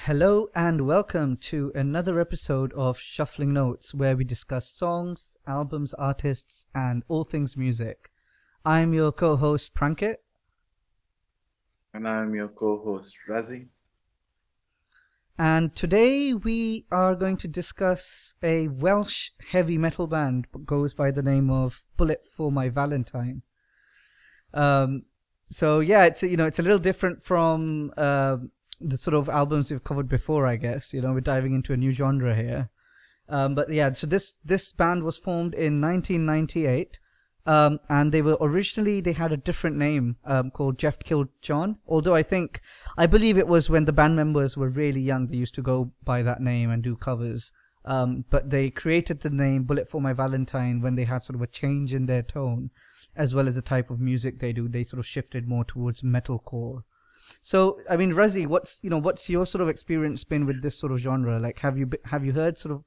Hello and welcome to another episode of Shuffling Notes, where we discuss songs, albums, artists, and all things music. I'm your co-host Prankit. And I'm your co-host Razi. And today we are going to discuss a Welsh heavy metal band that goes by the name of Bullet for My Valentine. It's a little different from the sort of albums we've covered before, I guess. We're diving into a new genre here. So this band was formed in 1998, and they had a different name called Jeff Killed John. Although I believe it was when the band members were really young, they used to go by that name and do covers. But they created the name Bullet for My Valentine when they had sort of a change in their tone, as well as the type of music they do. They sort of shifted more towards metalcore. So, I mean, Razi, what's your sort of experience been with this sort of genre? Like, have you heard sort of,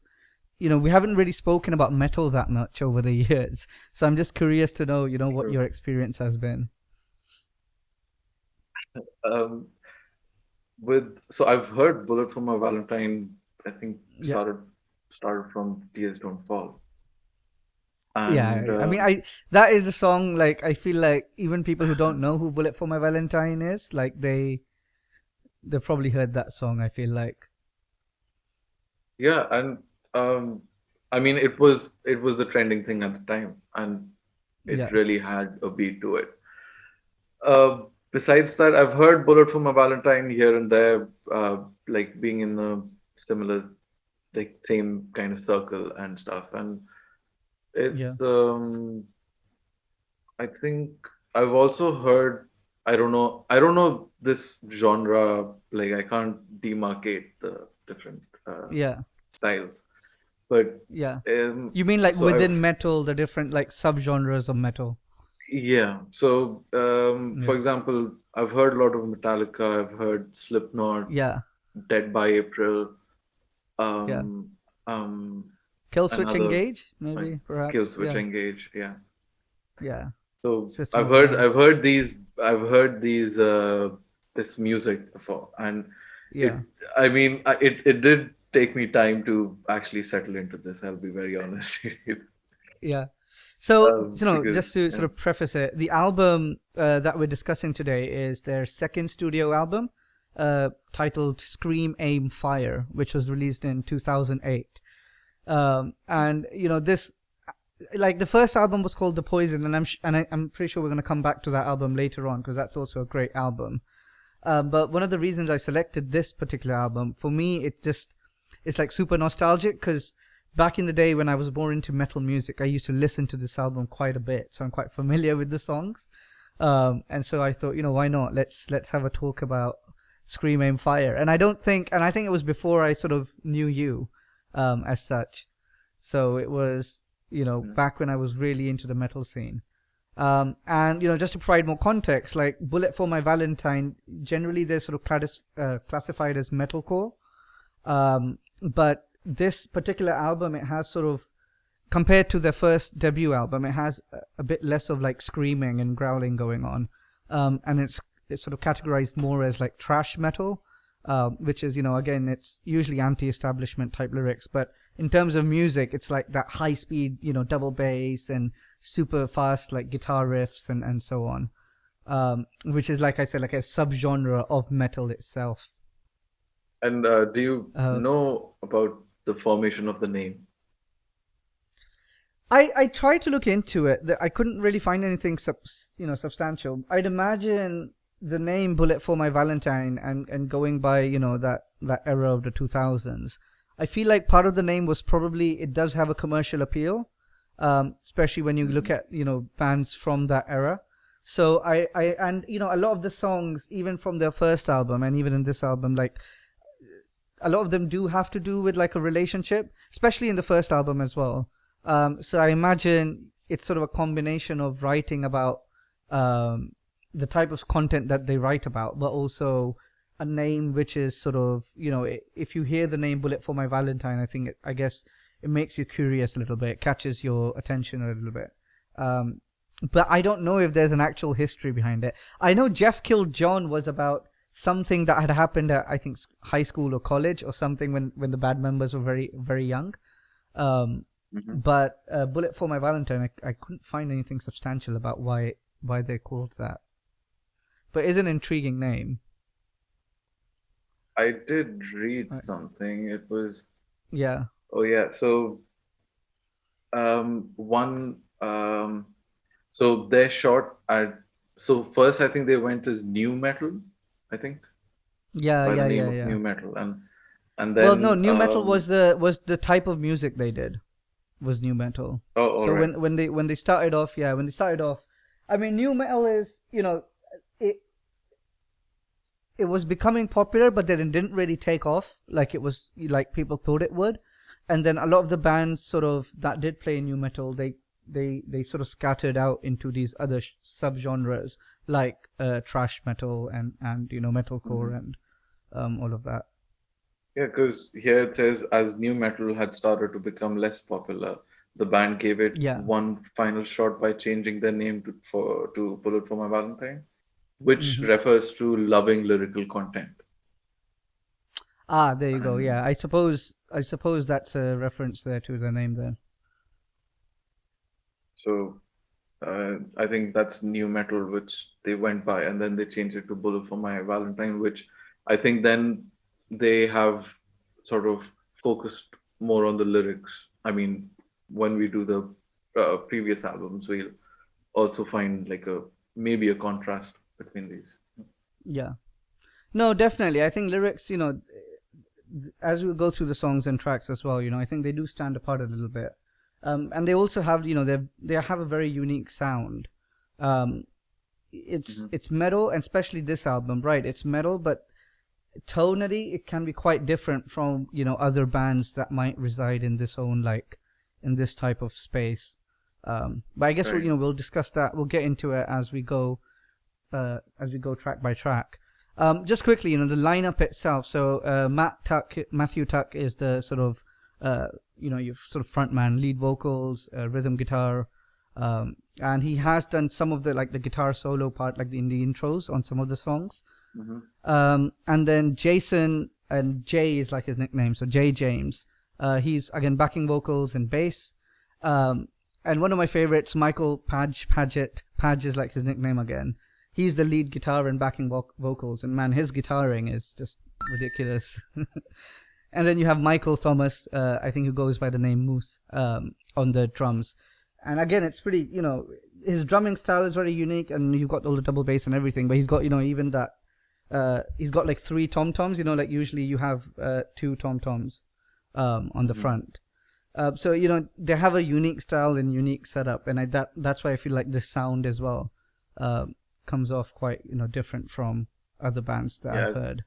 we haven't really spoken about metal that much over the years. So I'm just curious to know, what your experience has been. So I've heard Bullet for My Valentine. I think started from Tears Don't Fall. And, that is a song, like, I feel like even people who don't know who Bullet for My Valentine is, like, they've probably heard that song, I feel like. Yeah, and it was the trending thing at the time, and it really had a beat to it. Besides that, I've heard Bullet for My Valentine here and there, like being in a similar, like, same kind of circle and stuff, and it's I think I've also heard, I don't know this genre, like I can't demarcate the different styles, but you mean like within metal, the different like subgenres of metal? So for example, I've heard a lot of Metallica, I've heard Slipknot, Dead by April, Killswitch Engage, maybe, perhaps. Killswitch Engage, yeah. So I've heard these this music before, and it did take me time to actually settle into this. I'll be very honest. So just to sort of preface it, the album that we're discussing today is their second studio album, titled Scream, Aim, Fire, which was released in 2008. This, like, the first album was called The Poison, and I'm pretty sure we're going to come back to that album later on, because that's also a great album. But one of the reasons I selected this particular album, for me, it's like super nostalgic, because back in the day when I was more into metal music, I used to listen to this album quite a bit, so I'm quite familiar with the songs. And so I thought, why not? Let's have a talk about Scream, Aim, Fire. And I think it was before I sort of knew you. As such, so it was back when I was really into the metal scene, and just to provide more context, like Bullet for My Valentine, generally they're sort of classified as metalcore, but this particular album, it has sort of, compared to their first debut album, it has a bit less of like screaming and growling going on, and it's sort of categorized more as like thrash metal. Which is, again, it's usually anti-establishment type lyrics, but in terms of music, it's like that high speed, double bass and super fast, like guitar riffs and so on, which is, like I said, like a subgenre of metal itself. And do you know about the formation of the name? I tried to look into it. I couldn't really find anything substantial. I'd imagine the name Bullet for My Valentine and going by, that era of the 2000s, I feel like part of the name was probably, it does have a commercial appeal, especially when you look at, bands from that era. So a lot of the songs, even from their first album and even in this album, like a lot of them do have to do with like a relationship, especially in the first album as well. So I imagine it's sort of a combination of writing about, the type of content that they write about, but also a name which is sort of, if you hear the name Bullet for My Valentine, I guess it makes you curious a little bit, catches your attention a little bit. But I don't know if there's an actual history behind it. I know Jeff Killed John was about something that had happened at, I think, high school or college or something when the band members were very, very young. But Bullet for My Valentine, I couldn't find anything substantial about why they're called that. But it's an intriguing name. I did read something. It was... Yeah. Oh, yeah. So, so they're short at... So first, I think they went as new metal, I think. Yeah, by the name of new metal. And then... Well, no, new metal was the type of music they did. Was new metal. Oh, all so right. when they started off, I mean, new metal is, it was becoming popular, but then it didn't really take off like it was, like people thought it would. And then a lot of the bands sort of that did play new metal, they sort of scattered out into these other subgenres like thrash metal and metalcore and all of that. Yeah, because here it says as new metal had started to become less popular, the band gave it one final shot by changing their name to Bullet for My Valentine, which refers to loving lyrical content. Ah, there you go. Yeah, I suppose that's a reference there to the name then. So, I think that's new metal, which they went by, and then they changed it to Bullet for My Valentine, which I think then they have sort of focused more on the lyrics. I mean, when we do the previous albums, we'll also find like maybe a contrast between these. Yeah. No, definitely. I think lyrics, as we go through the songs and tracks as well, I think they do stand apart a little bit. And they also have, they have a very unique sound. It's metal, and especially this album, right? It's metal, but tonally it can be quite different from other bands that might reside in this own in this type of space. But I guess we'll discuss that. We'll get into it as we go track by track. Just quickly, the lineup itself. So Matthew Tuck is the sort of your sort of frontman, lead vocals, rhythm guitar, and he has done some of the the guitar solo part, in the intros on some of the songs. And then Jason, and Jay is his nickname, so Jay James. He's again backing vocals and bass. And one of my favorites, Michael Padgett is his nickname again. He's the lead guitar and backing vocals, and man, his guitaring is just ridiculous. And then you have Michael Thomas, I think, who goes by the name Moose, on the drums. And again, it's pretty, his drumming style is very unique, and you've got all the double bass and everything, but he's got, even that, he's got 3 tom-toms, usually you have 2 tom-toms on the front. So, they have a unique style and unique setup, and that's why I feel like this sound as well comes off quite, different from other bands that I've heard.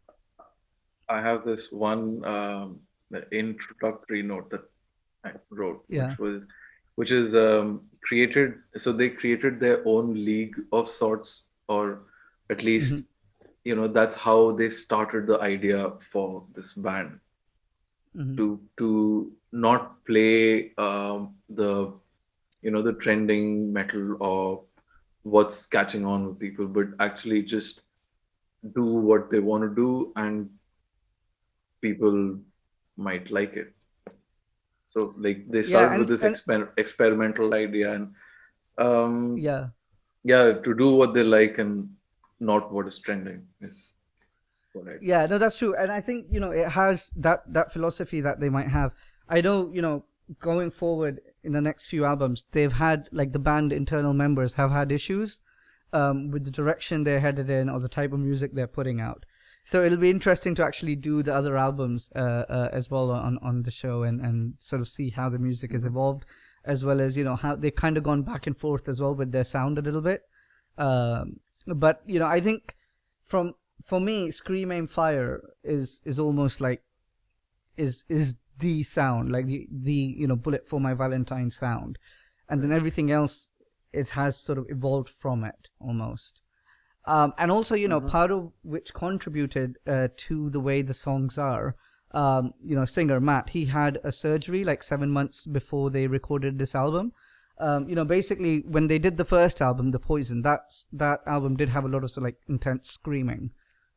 I have this one introductory note that I wrote, which is created. So they created their own league of sorts, or at least that's how they started the idea for this band to not play the trending metal or what's catching on with people, but actually just do what they want to do, and people might like it. So they start with this experimental idea, and to do what they like and not what is trending is what I... Yeah, no, that's true. And I think it has that philosophy that they might have. I know going forward in the next few albums, they've had the band internal members have had issues with the direction they're headed in or the type of music they're putting out. So it'll be interesting to actually do the other albums as well on the show and sort of see how the music has evolved, as well as how they've kind of gone back and forth as well with their sound a little bit. But I think for me, Scream Aim Fire is almost is the sound, the Bullet for My Valentine sound, and then everything else it has sort of evolved from it almost. And also, part of which contributed to the way the songs are, singer Matt, he had a surgery 7 months before they recorded this album. Basically, when they did the first album, The Poison, that album did have a lot of intense screaming.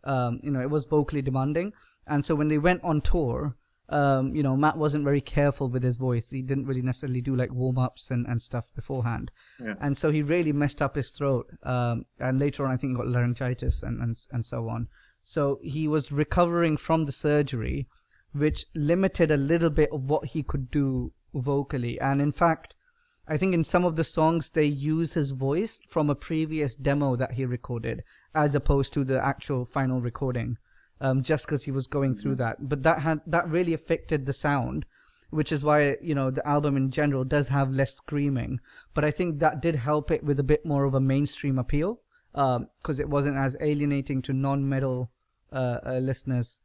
It was vocally demanding. And so when they went on tour, Matt wasn't very careful with his voice. He didn't really necessarily do like warm-ups and stuff beforehand. Yeah. And so he really messed up his throat. And later on, I think he got laryngitis and so on. So he was recovering from the surgery, which limited a little bit of what he could do vocally. And in fact, I think in some of the songs they use his voice from a previous demo that he recorded, as opposed to the actual final recording, just because he was going through that. But that really affected the sound, which is why the album in general does have less screaming. But I think that did help it with a bit more of a mainstream appeal, because it wasn't as alienating to non-metal listeners.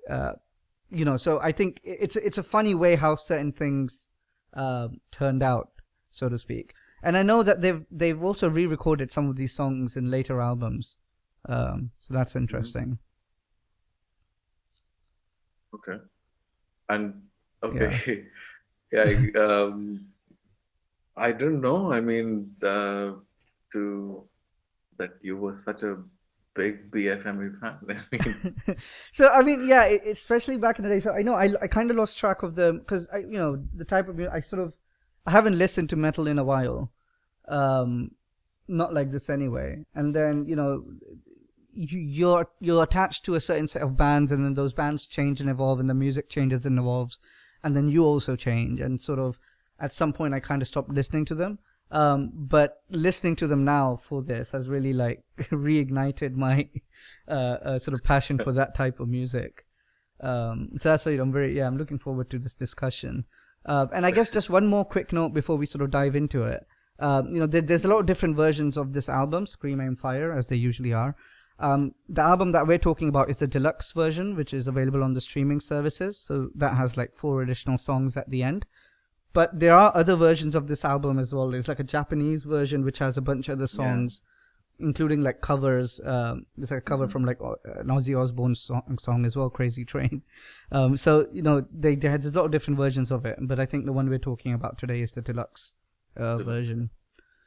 So I think it's a funny way how certain things turned out, so to speak. And I know that they've also re-recorded some of these songs in later albums, so that's interesting. Okay. And okay, yeah. I don't know. I mean, to that you were such a big BFME fan. I mean, So I mean, yeah, especially back in the day. So I know I kind of lost track of them because the type of music I haven't listened to metal in a while, not like this anyway. And then you're attached to a certain set of bands, and then those bands change and evolve, and the music changes and evolves, and then you also change. And sort of at some point, I kind of stopped listening to them. But listening to them now for this has really like reignited my sort of passion for that type of music. So that's why I'm looking forward to this discussion. And I guess just one more quick note before we sort of dive into it. There's a lot of different versions of this album, Scream Aim Fire, as they usually are. The album that we're talking about is the deluxe version, which is available on the streaming services. So that has like 4 additional songs at the end. But there are other versions of this album as well. There's like a Japanese version which has a bunch of other songs, including like covers. There's like a cover from like an Ozzy Osbourne song as well, Crazy Train. So there's a lot of different versions of it. But I think the one we're talking about today is the deluxe version.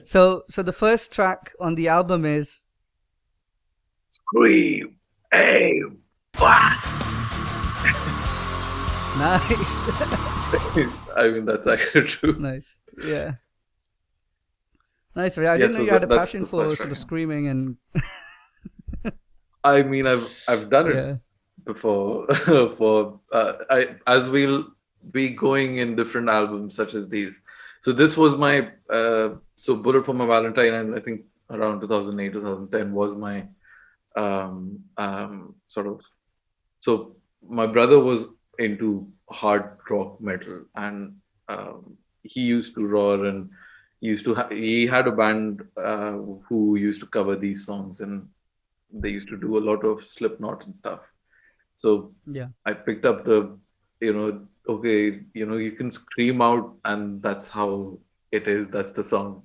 So the first track on the album is Scream Aim Fire. Nice. I mean, that's actually true. Nice. Yeah. Nice. I didn't know you had a passion for sort of screaming and. I mean, I've done it before. As we'll be going in different albums such as these. So this was my Bullet for My Valentine, and I think around 2008, 2010 was my sort of. So my brother was into hard rock metal, and he used to roar, and he had a band who used to cover these songs, and they used to do a lot of Slipknot and stuff. So I picked up the you can scream out, and that's how it is, that's the song.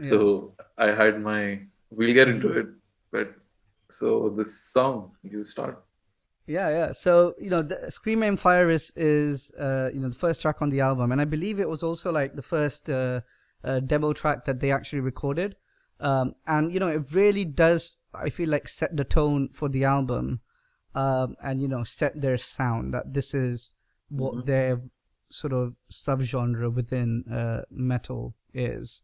So I had we'll get into it, but so this song, you start. Yeah. So the Scream Aim Fire is the first track on the album, and I believe it was also like the first demo track that they actually recorded. And it really does, I feel like, set the tone for the album, and set their sound, that this is what their sort of subgenre within metal is.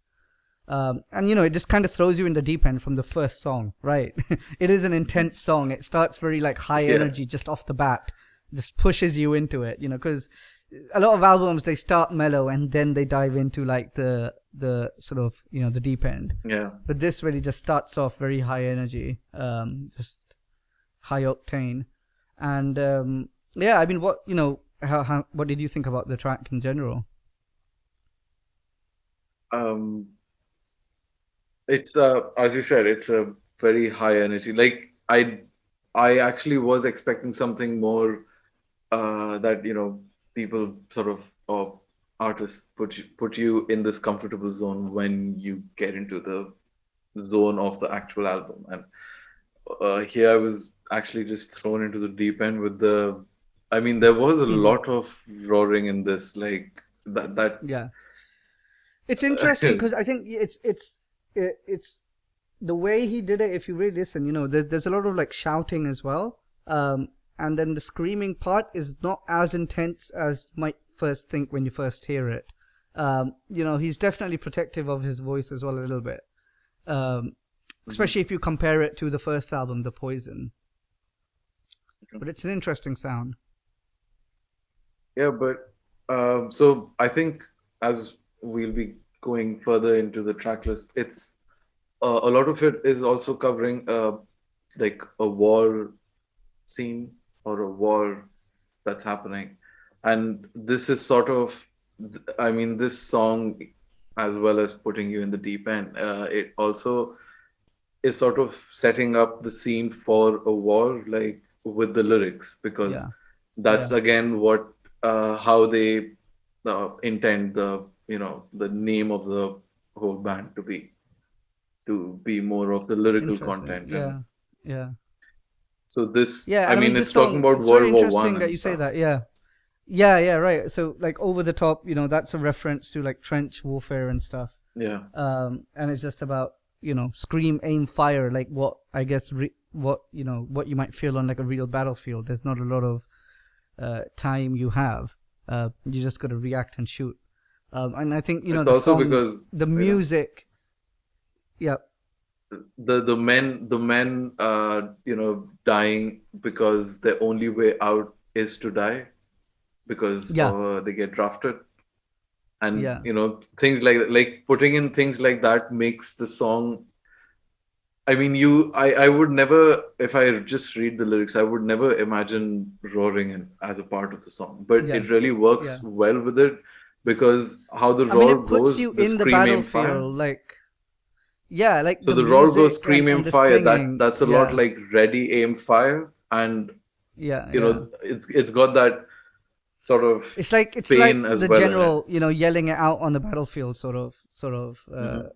And it just kind of throws you in the deep end from the first song, right? It is an intense song. It starts very like high energy just off the bat, just pushes you into it, because a lot of albums, they start mellow and then they dive into like the sort of the deep end. But this really just starts off very high energy, just high octane. And I mean, what what did you think about the track in general? It's as you said, it's a very high energy. Like I actually was expecting something more that people sort of, or artists put you in this comfortable zone when you get into the zone of the actual album. And here I was actually just thrown into the deep end with I mean, there was a lot of roaring in this, like that. It's interesting because I think it's the way he did it, if you really listen, there's a lot of like shouting as well. And then the screaming part is not as intense as you might first think when you first hear it. He's definitely protective of his voice as well a little bit. Especially if you compare it to the first album, The Poison. But it's an interesting sound. Yeah, but so I think as we'll be going further into the track list, it's a lot of it is also covering like a war scene or a war that's happening, and this is sort of, I mean, this song, as well as putting you in the deep end, it also is sort of setting up the scene for a war, like with the lyrics, because Yeah. that's Yeah. again what how they intend the name of the whole band to be more of the lyrical Interesting. content. Yeah. And Yeah. so this, Yeah, I and I mean mean, this it's talking song, about it's very World War interesting One that and you say stuff. that. Yeah. Yeah, right. So like over the top, that's a reference to like trench warfare and stuff. Yeah. And it's just about, scream, aim, fire, like what I guess what you might feel on like a real battlefield. There's not a lot of time you have. You just got to react and shoot. And I think It's the also song, because the music. Yeah. the men dying because the only way out is to die, because Yeah. they get drafted, and Yeah. things like putting in things like that makes the song, I mean, I would never, if I just read the lyrics, I would never imagine roaring as a part of the song, but Yeah. it really works Yeah. well with it, because how the I mean, roar it puts goes, you the in the scream, aim, fire. battlefield, like yeah, like So the the roar goes, music scream, aim, and the fire. singing. That's a lot Yeah. like ready, aim, fire, and Yeah. Yeah. it's got that sort of It's like pain as the well in it. general, yelling it out on the battlefield, sort of, Mhm.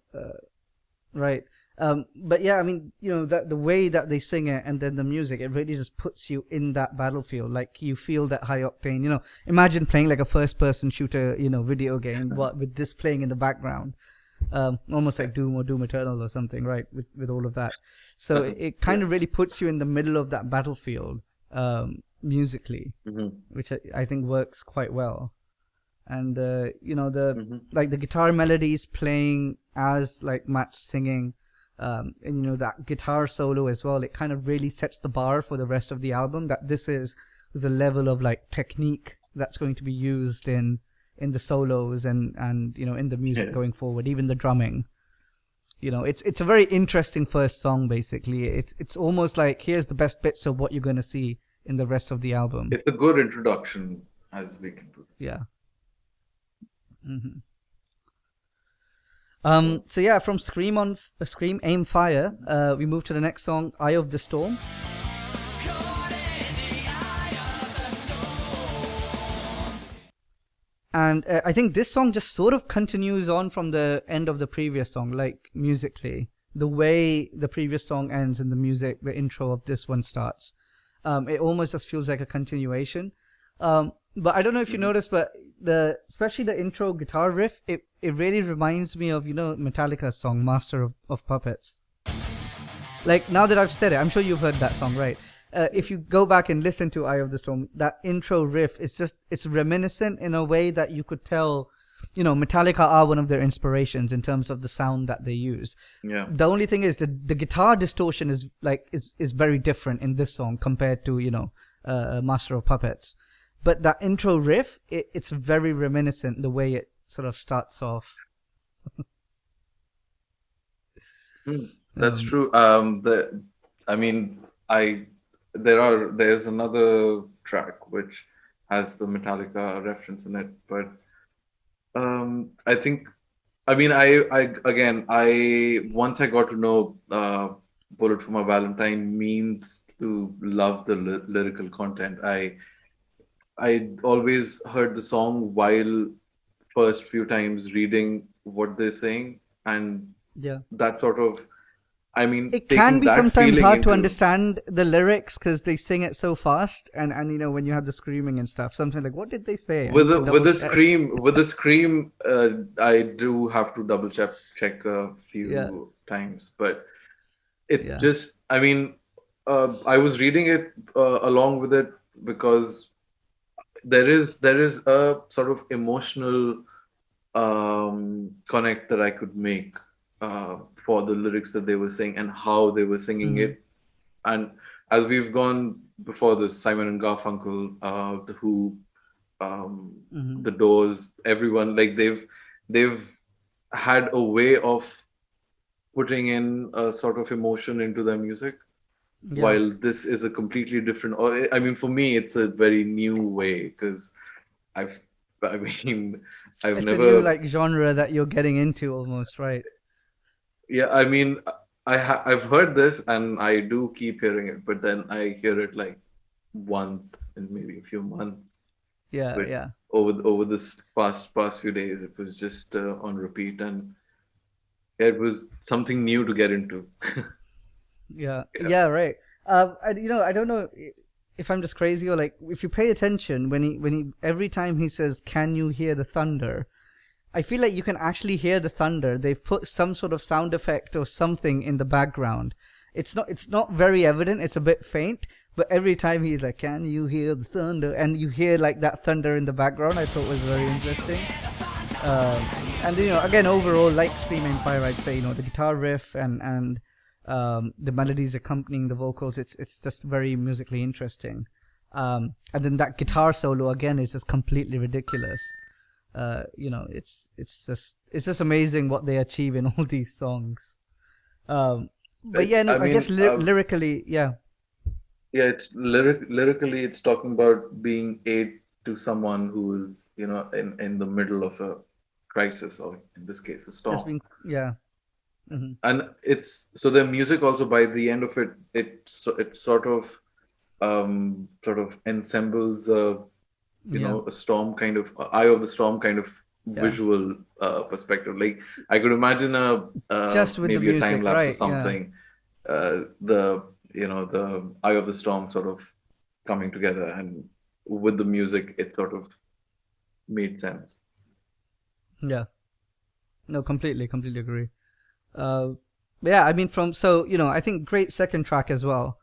right. But yeah, I mean, that the way that they sing it and then the music, it really just puts you in that battlefield. Like you feel that high octane. Imagine playing like a first-person shooter, video game, what with this playing in the background, almost like Doom or Doom Eternal or something, right? With all of that, so it kind Yeah. of really puts you in the middle of that battlefield, musically, Mhm. which I think works quite well. And the Mhm. like the guitar melodies playing as like Matt's singing, and that guitar solo as well, it kind of really sets the bar for the rest of the album, that this is the level of like technique that's going to be used in the solos and in the music Yeah. going forward, even the drumming. It's a very interesting first song. Basically, it's almost like here's the best bits of what you're going to see in the rest of the album. It's a good introduction, as we can put it. Yeah. So yeah, from Scream, Aim, Fire, we move to the next song, Eye of the Storm. And I think this song just sort of continues on from the end of the previous song, like musically, the way the previous song ends and the music, the intro of this one starts. It almost just feels like a continuation. But I don't know if you noticed, but especially the intro guitar riff, it really reminds me of Metallica's song Master of Puppets. Like, now that I've said it, I'm sure you've heard that song, right? If you go back and listen to Eye of the Storm, that intro riff, it's reminiscent in a way that you could tell, Metallica are one of their inspirations in terms of the sound that they use. Yeah. The only thing is the guitar distortion is very different in this song compared to Master of Puppets. But that intro riff, it's very reminiscent the way it sort of starts off. That's true. I mean, there's another track which has the Metallica reference in it, but I think, I mean, once I got to know Bullet for My Valentine means to love the lyrical content. I always heard the song while first few times reading what they're saying, and Yeah. that sort of, I mean, It taking can be that sometimes feeling hard to into, understand the lyrics because they sing it so fast, and when you have the screaming and stuff, sometimes like, what did they say? I with need to the double check. with the scream, I do have to double check a few Yeah. times, but it's Yeah. just, I mean, I was reading it along with it because there is a sort of emotional connect that I could make for the lyrics that they were saying and how they were singing Mm-hmm. it. And as we've gone before this, Simon and Garfunkel, the Who, um, Mm-hmm. the Doors, everyone, like they've had a way of putting in a sort of emotion into their music, Yeah. while this is a completely different. Or I mean, for me, it's a very new way because I've, I mean, I've It's a new never. like genre that you're getting into almost, right? Yeah, I mean, I've heard this and I do keep hearing it, but then I hear it like once in maybe a few months. Yeah, But yeah. over this past few days, it was just on repeat, and yeah, it was something new to get into. Yeah, Yeah, yeah, right. I don't know if I'm just crazy or like if you pay attention when he every time he says, "Can you hear the thunder?" I feel like you can actually hear the thunder. They've put some sort of sound effect or something in the background. It's not very evident. It's a bit faint, but every time he's like, "Can you hear the thunder?" and you hear like that thunder in the background, I thought was very interesting. Um, and again, overall, like Scream and Fire, I'd say the guitar riff and the melodies accompanying the vocals. It's just very musically interesting. And then that guitar solo again is just completely ridiculous. It's just amazing what they achieve in all these songs. But yeah, no, I I guess mean, lyrically, yeah, yeah, it's lyrically, it's talking about being aid to someone who is, in the middle of a crisis, or in this case, a just storm. being, yeah, hmm And it's so the music also, by the end of it, it sort of ensembles yeah, a storm kind of eye of the storm kind of yeah, visual perspective. Like I could imagine a just with the maybe a time music, lapse or right? Yeah, something. The eye of the storm sort of coming together, and with the music, it sort of made sense. yeah. No, completely agree. Uh, yeah, I mean, I think great second track as well.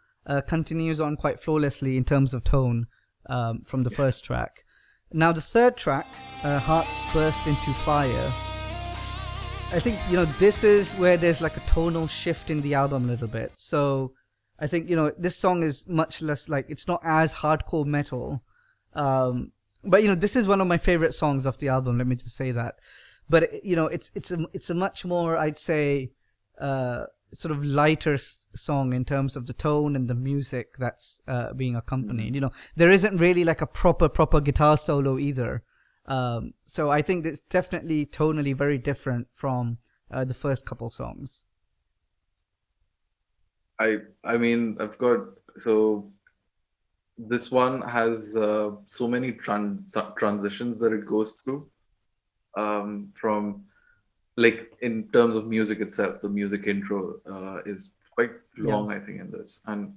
Continues on quite flawlessly in terms of tone from the Yeah, first track. Now the third track, Hearts Burst into Fire. I think this is where there's like a tonal shift in the album a little bit. So I think this song is much less like it's not as hardcore metal, but this is one of my favorite songs of the album. Let me just say that. But it's a much more, I'd say, sort of lighter song in terms of the tone and the music that's being accompanied. mm, There isn't really like a proper guitar solo either. So I think it's definitely tonally very different from the first couple songs. I mean, I've got so this one has so many transitions that it goes through, from, like, in terms of music itself, the music intro is quite Yeah. long, I think, in this. And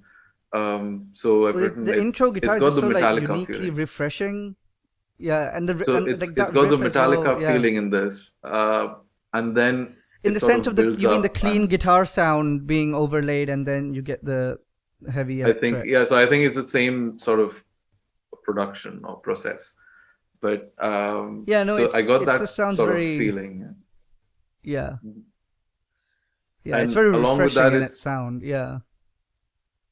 so I've Well, written the it. intro It's guitar is got just the so like Metallica uniquely feeling. refreshing. Yeah, and So like it's that got the riff as well. Metallica Yeah. feeling in this, and then In it the sort sense of of the builds you mean the up, clean and guitar sound being overlaid and then you get the heavy I think, electric. yeah. So I think it's the same sort of production or process, but Yeah, no, so I got it just that sounds sort of very, feeling, yeah. Yeah, it's and very along with refreshing that, in its it's sound. Yeah.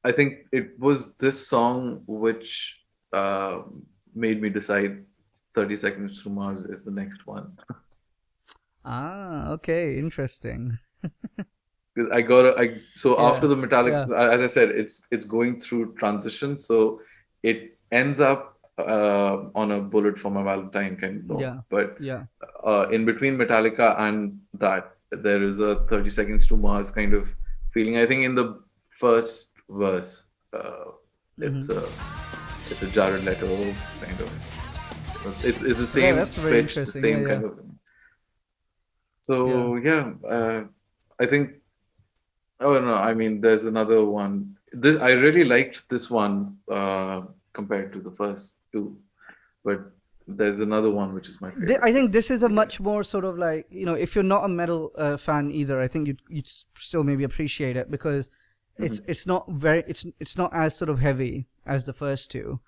I think it was this song which uh, made me decide 30 Seconds to Mars is the next one. Ah, okay, interesting. 'Cause so after Yeah. the Metallic, Yeah. as I said, it's going through transition, so it ends up on a Bullet for My Valentine kind of note. Yeah. But Yeah. in between Metallica and that, there is a 30 Seconds to Mars kind of feeling. I think in the first verse, it's hmm a Jared Leto kind of. It's the Okay, same that's very pitch, the interesting. Yeah, same yeah. kind of. Yeah. So yeah, I think. Oh no, I mean, there's another one. This I really liked this one compared to the first two, but there's another one which is my I favorite. think this is a Again, much more sort of like, if you're not a metal fan either, I think you'd still maybe appreciate it because It's not very it's not as sort of heavy as the first two.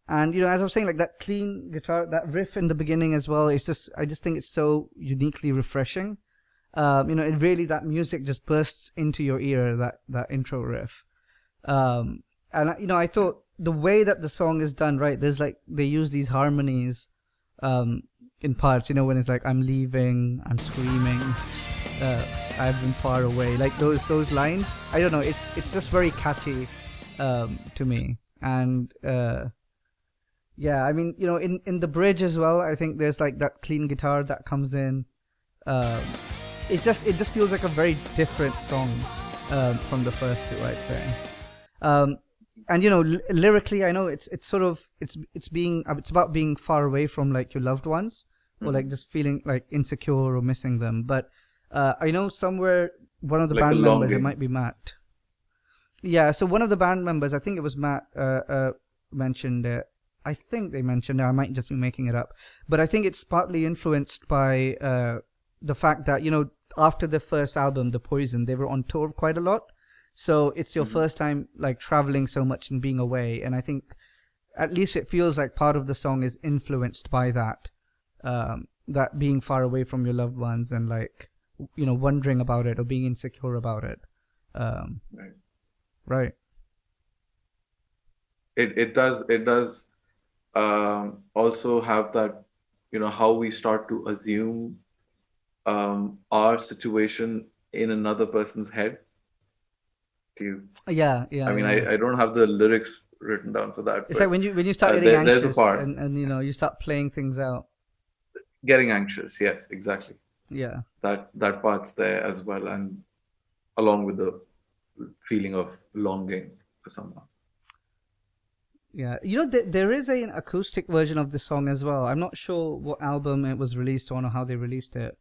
And as I was saying, like that clean guitar, that riff in the beginning as well, I just think it's so uniquely refreshing. It really, that music just bursts into your ear, that intro riff. And I thought the way that the song is done, right? There's like they use these harmonies, in parts. When it's like I'm leaving, I'm screaming, I've been far away. Like those lines. I don't know. It's just very catchy, to me. And yeah, I mean, in the bridge as well, I think there's like that clean guitar that comes in. It just feels like a very different song, from the first two, I'd say. And lyrically, I know it's sort of it's about being far away from like your loved ones, or like just feeling like insecure or missing them. But I know somewhere one of the Like a band members, it longing. might be Matt. Yeah, so one of the band members, I think it was Matt, mentioned it. I think they mentioned it. I might just be making it up, but I think it's partly influenced by the fact that after the first album, The Poison, they were on tour quite a lot. So it's your first time like traveling so much and being away, and I think at least it feels like part of the song is influenced by that, that being far away from your loved ones and like wondering about it or being insecure about it. Right. Right. It does also have that, how we start to assume our situation in another person's head. Yeah. I mean, Yeah. I don't have the lyrics written down for that, It's but like when you start getting there's a anxious part. and you start playing things out. Getting anxious, yes, exactly. Yeah. That part's there as well, and along with the feeling of longing for someone. Yeah, there is an acoustic version of the song as well. I'm not sure what album it was released on or how they released it,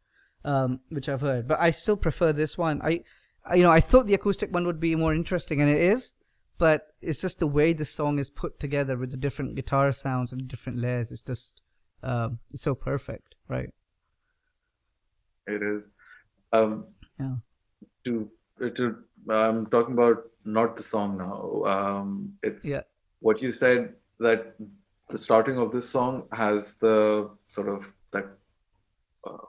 which I've heard, but I still prefer this one. I thought the acoustic one would be more interesting, and it is, but it's just the way the song is put together with the different guitar sounds and different layers. It's just it's so perfect, right? It is. Yeah. I'm talking about not the song now. It's Yeah. what you said, that the starting of this song has the sort of that,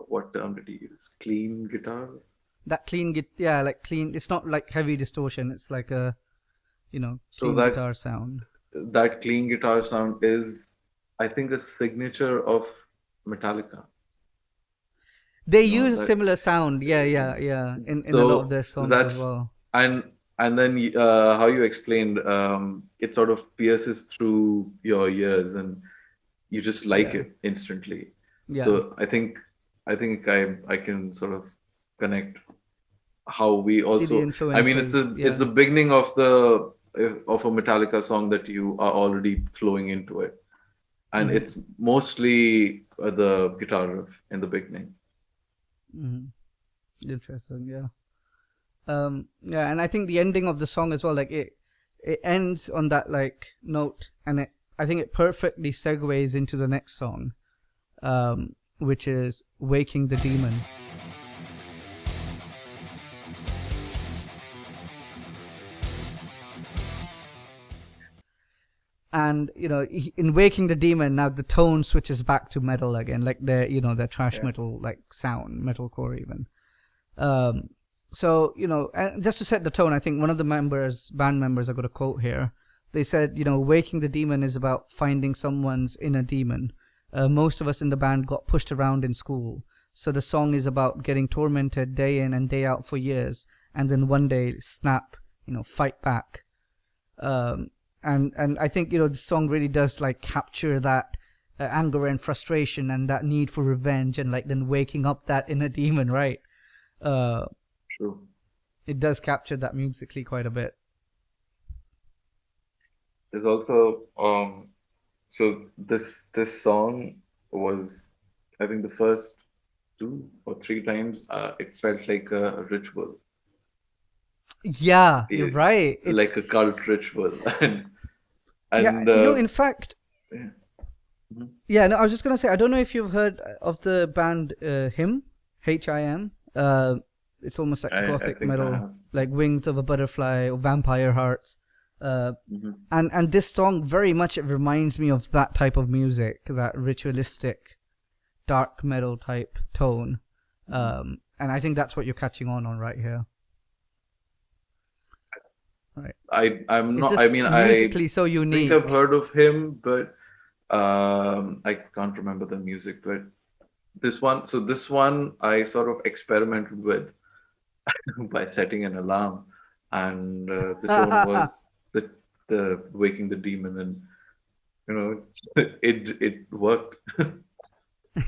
what term did you use? Clean guitar? That yeah, like clean. It's not like heavy distortion. It's like a, So clean that guitar sound. that clean guitar sound is, I think, a signature of Metallica. They You know, use a that similar sound. Yeah. In a lot of so their songs as that's well. and then how you explained, it sort of pierces through your ears and you just like Yeah. it instantly. Yeah. So I think I can sort of connect how we See the also, I mean, it's influences. the Yeah. beginning of a Metallica song that you are already flowing into it, and Mhm. it's mostly the guitar riff in the beginning. Mhm. Interesting. Yeah. Yeah, and I think the ending of the song as well, like it ends on that like note, and I think it perfectly segues into the next song, which is "Waking the Demon." And in "Waking the Demon," now the tone switches back to metal again, like their thrash Yeah. metal like sound, metalcore even. So and just to set the tone, I think one of the band members, I got a quote here. They said, "Waking the Demon is about finding someone's inner demon. Most of us in the band got pushed around in school, so the song is about getting tormented day in and day out for years, and then one day snap, fight back." And I think the song really does like capture that anger and frustration and that need for revenge, and like then waking up that inner demon, right? True. It does capture that musically quite a bit. There's also so this song was, I think, the first 2 or 3 times it felt like a ritual, Yeah, you're right. It's like a cult ritual, yeah, and in fact, yeah. Mhm. yeah. No, I was just gonna say, I don't know if you've heard of the band Him, HIM. It's almost like I gothic think I metal, have. like Wings of a Butterfly or Vampire Hearts. Uh, Hmm. and this song very much, it reminds me of that type of music, that ritualistic, dark metal type tone. And I think that's what you're catching on right here. Right. I'm It's not. I just mean, I musically so think I've unique. heard of him, but I can't remember the music. But this one, I sort of experimented with by setting an alarm, and the tone was the waking the demon, and you know, it worked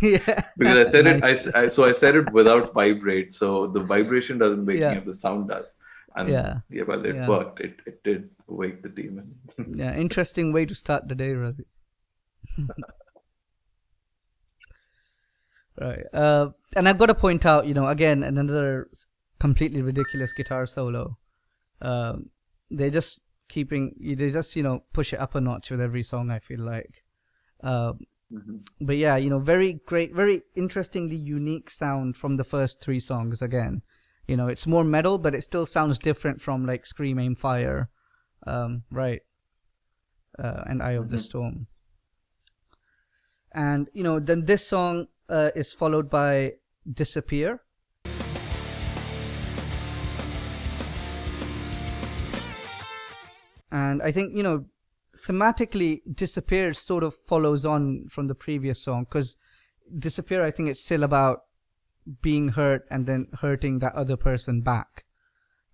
Yeah, because I said it. nice. I said it without vibrate, so the vibration doesn't wake me Yeah, up. The sound does, and yeah, yeah, well, it yeah, worked. It did wake the demon. yeah. Interesting way to start the day, Ravi. Right. And I've got to point out, again, another completely ridiculous guitar solo. Um, they just they just, push it up a notch with every song, I feel like. Um, Mhm. but yeah, very great, very interestingly unique sound from the first three songs again. It's more metal, but it still sounds different from like Scream, Aim, Fire, right, and Eye of the Mhm. Storm. And, then this song is followed by Disappear. And I think, thematically, Disappear sort of follows on from the previous song, because Disappear, I think it's still about being hurt and then hurting that other person back.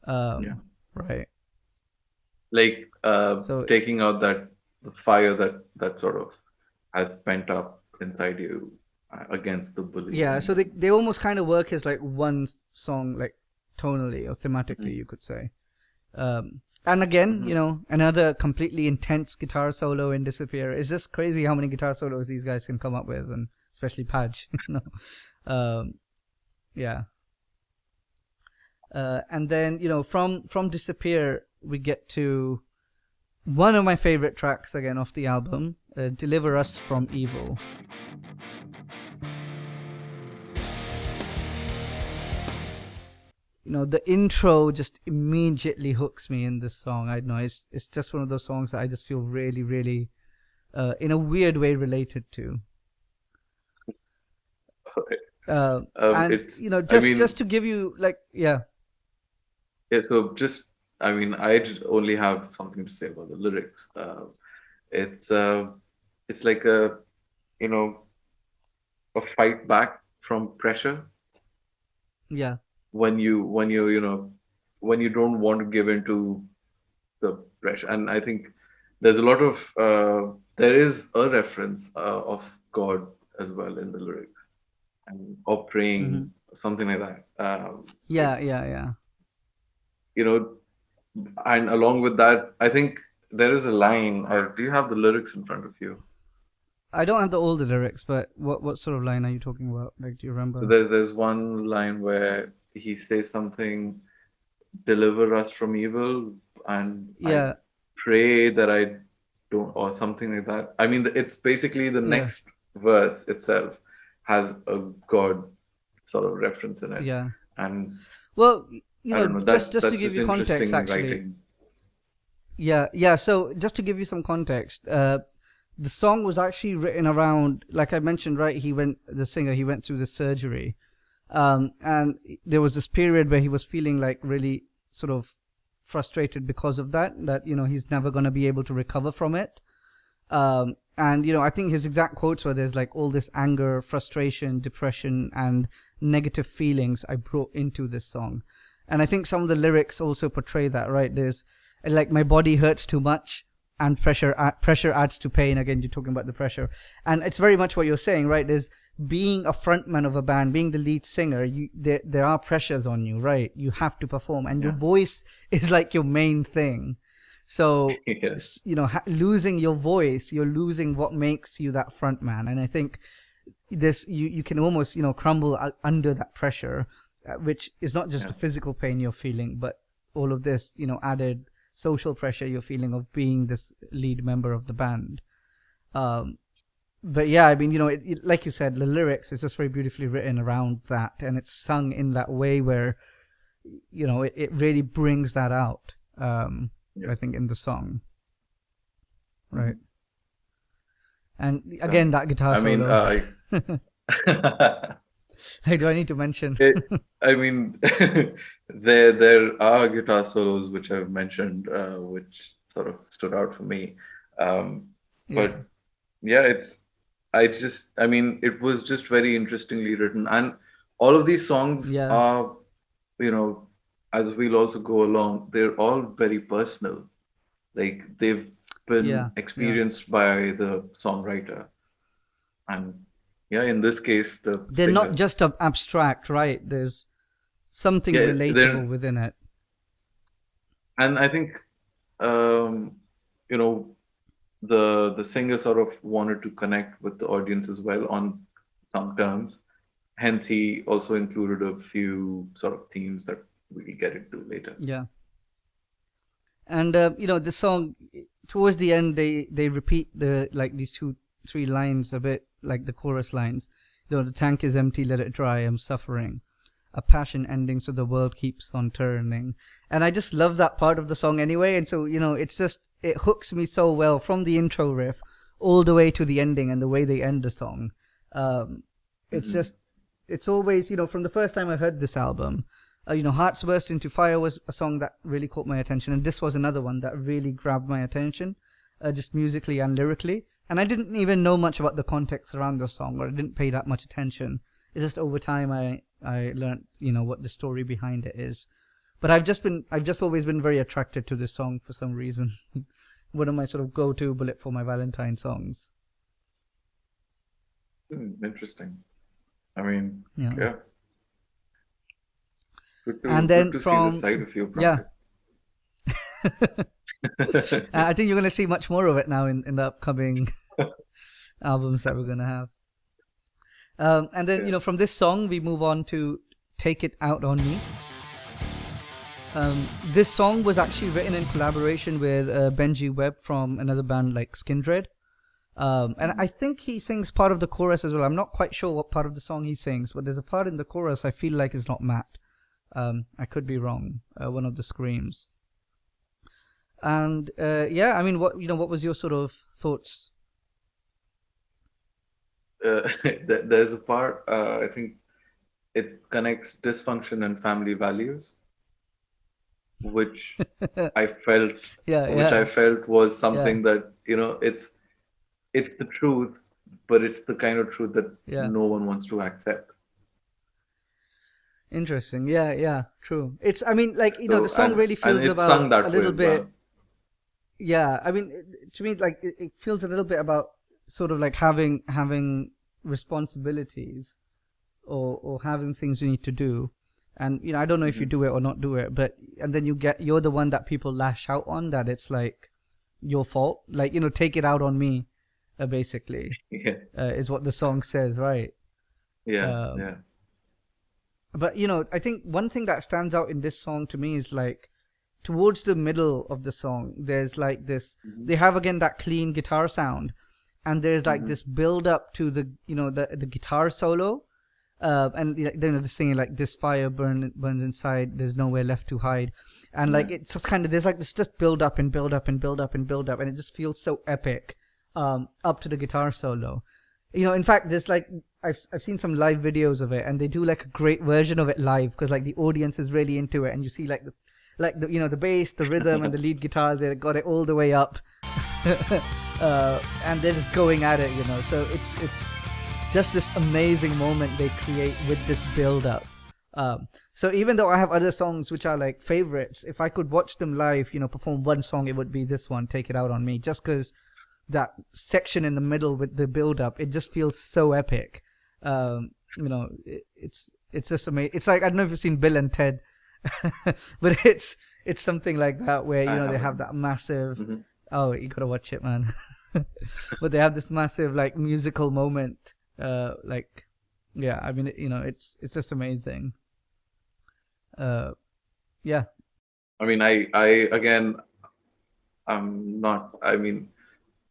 Yeah. Right. Like So, taking out the fire that sort of has pent up inside you against the bully, yeah, and so they almost kind of work as like one song, like tonally or thematically, Mhm. you could say. And again, Mhm. another completely intense guitar solo in Disappear. It's just crazy how many guitar solos these guys can come up with, and especially Page. Um, yeah. And then, from Disappear, we get to one of my favorite tracks again off the album, Deliver Us from Evil. The intro just immediately hooks me in this song. I don't know, it's just one of those songs that I just feel really, really, in a weird way, related to. And it's I just mean to give you like, yeah, yeah, so just I mean I just only have something to say about the lyrics. It's it's like you know a fight back from pressure yeah, when when you don't want to give in to the pressure. And I think there's a lot of there is a reference of God as well in the lyrics, and or hmm, praying, something like that. yeah, yeah, yeah. You know, and along with that, I think there is a line. Or do you have the lyrics in front of you? I don't have the older lyrics, but what sort of line are you talking about? Like, do you So remember? there's one line where he says something, "Deliver us from evil," and I Yeah, pray that I don't, or something like that. I mean, it's basically the yeah, next verse itself has a God sort of reference in it, yeah. and Well, I don't know. just to That's give just you context, interesting actually. writing. Yeah, yeah. So just to give you some context, the song was actually written around, like I mentioned, right? The singer, he went through the surgery, and there was this period where he was feeling like really sort of frustrated because of that he's never going to be able to recover from it. And I think his exact quotes were, "There's like all this anger, frustration, depression, and negative feelings I brought into this song." And I think some of the lyrics also portray that, right? There's like, my body hurts too much, and pressure adds to pain. Again, you're talking about the pressure, and it's very much what you're saying, right? There's being a frontman of a band, being the lead singer. There are pressures on you, right? You have to perform, and your Yeah, voice is like your main thing. So, yeah, losing your voice, you're losing what makes you that front man. And I think you can almost crumble under that pressure, which is not just yeah, the physical pain you're feeling, but all of this added social pressure you're feeling of being this lead member of the band. um but yeah, I mean, like you said, the lyrics is just very beautifully written around that, and it's sung in that way where it really brings that out. Yeah. I think in the song, right? Mhm. And again, that guitar I mean, solo. I Hey, do I need to mention? I mean, there are guitar solos which I've mentioned, which sort of stood out for me. Um, Yeah, but yeah, I mean, it was just very interestingly written, and all of these songs yeah, are, you know, as we'll also go along, they're all very personal. Like they've yeah, been yeah. experienced by the songwriter, and yeah, in this case, the They're not singer. just abstract, right? There's something Yeah, relatable they're, within it. and I think um, you know, the singer sort of wanted to connect with the audience as well on some terms. Hence, he also included a few sort of themes that we'll get into later. Yeah. And the song towards the end, they repeat the like these two three lines a bit like the chorus lines. The tank is empty, let it dry, I'm suffering. A passion ending, so the world keeps on turning. And I just love that part of the song anyway. And so it's just it hooks me so well from the intro riff all the way to the ending and the way they end the song. Um, it's Hmm. just it's always from the first time I heard this album. Hearts Burst into Fire was a song that really caught my attention, and this was another one that really grabbed my attention, just musically and lyrically. And I didn't even know much about the context around the song, or I didn't pay that much attention. It's just over time I learned what the story behind it is. But I've just always been very attracted to this song for some reason. One of my sort of go-to bullet for my Valentine songs. Interesting. I mean, Yeah. yeah, And good then to see this from side of you, yeah, Pratik. I think you're gonna see much more of it now in the upcoming albums that we're gonna have. And then Yeah. from this song we move on to Take It Out on Me. This song was actually written in collaboration with Benji Webb from another band like Skindred. And I think he sings part of the chorus as well. I'm not quite sure what part of the song he sings, but there's a part in the chorus I feel like is not Matt. I could be wrong. One of the screams. And yeah, I mean, what was your sort of thoughts? There's a part, I think it connects dysfunction and family values, which I felt, Yeah, which I yeah, felt was yeah, something that, it's the truth, but it's the kind of truth that yeah. no one wants to accept. Interesting. Yeah, yeah, true. I mean, like, the So, song really and feels it's sung about a that way little as well. bit. Yeah, I mean, to me, like, it feels a little bit about sort of like having responsibilities or having things you need to do. And, I don't know if you Hmm. do it or not do it, but, and then you're the one that people lash out on, that it's like your fault. Like, take it out on me, basically, Yeah, is what the song says, right? yeah, Um, yeah. but I think one thing that stands out in this song to me is like towards the middle of the song, there's like this. Hmm. They have again that clean guitar sound, and there's like Hmm. this build up to the the guitar solo, and like, then the singing like this fire burns inside. There's nowhere left to hide, and Yeah. like it's just kind of there's like this just build up and build up and build up and build up, and it just feels so epic, up to the guitar solo. In fact, there's like I've seen some live videos of it, and they do like a great version of it live because like the audience is really into it, and you see like the the bass, the rhythm, and the lead guitar. They got it all the way up, and they're just going at it. So it's just this amazing moment they create with this build up. So even though I have other songs which are like favorites, if I could watch them live, perform one song, it would be this one, Take It Out on Me, just because that section in the middle with the build up, it just feels so epic. It's just amazing. It's like I don't know if you've seen Bill and Ted, but it's something like that where I they have haven't. that massive. Hmm. Oh, you gotta watch it, man. But they have this massive like musical moment. Like, yeah, I mean, it's just amazing. Uh, yeah, I mean, I again, I'm not. I mean,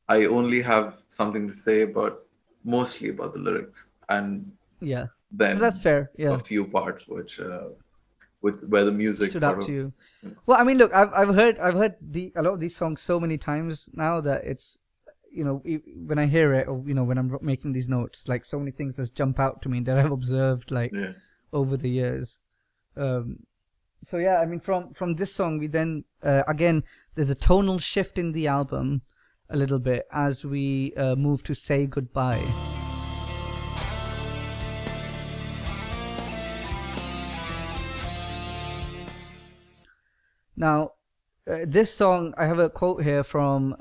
I only have something to say about mostly about the lyrics, and yeah. No, that's then fair. a Yeah, few parts where the music stood sort out of, to you. you know, Well, I mean, look, I've heard a lot of these songs so many times now that it's, when I hear it, or when I'm making these notes, like so many things just jump out to me that I've observed like yeah. over the years. So yeah, I mean, from this song, we then again, there's a tonal shift in the album a little bit as we move to Say Goodbye. Now, this song, I have a quote here from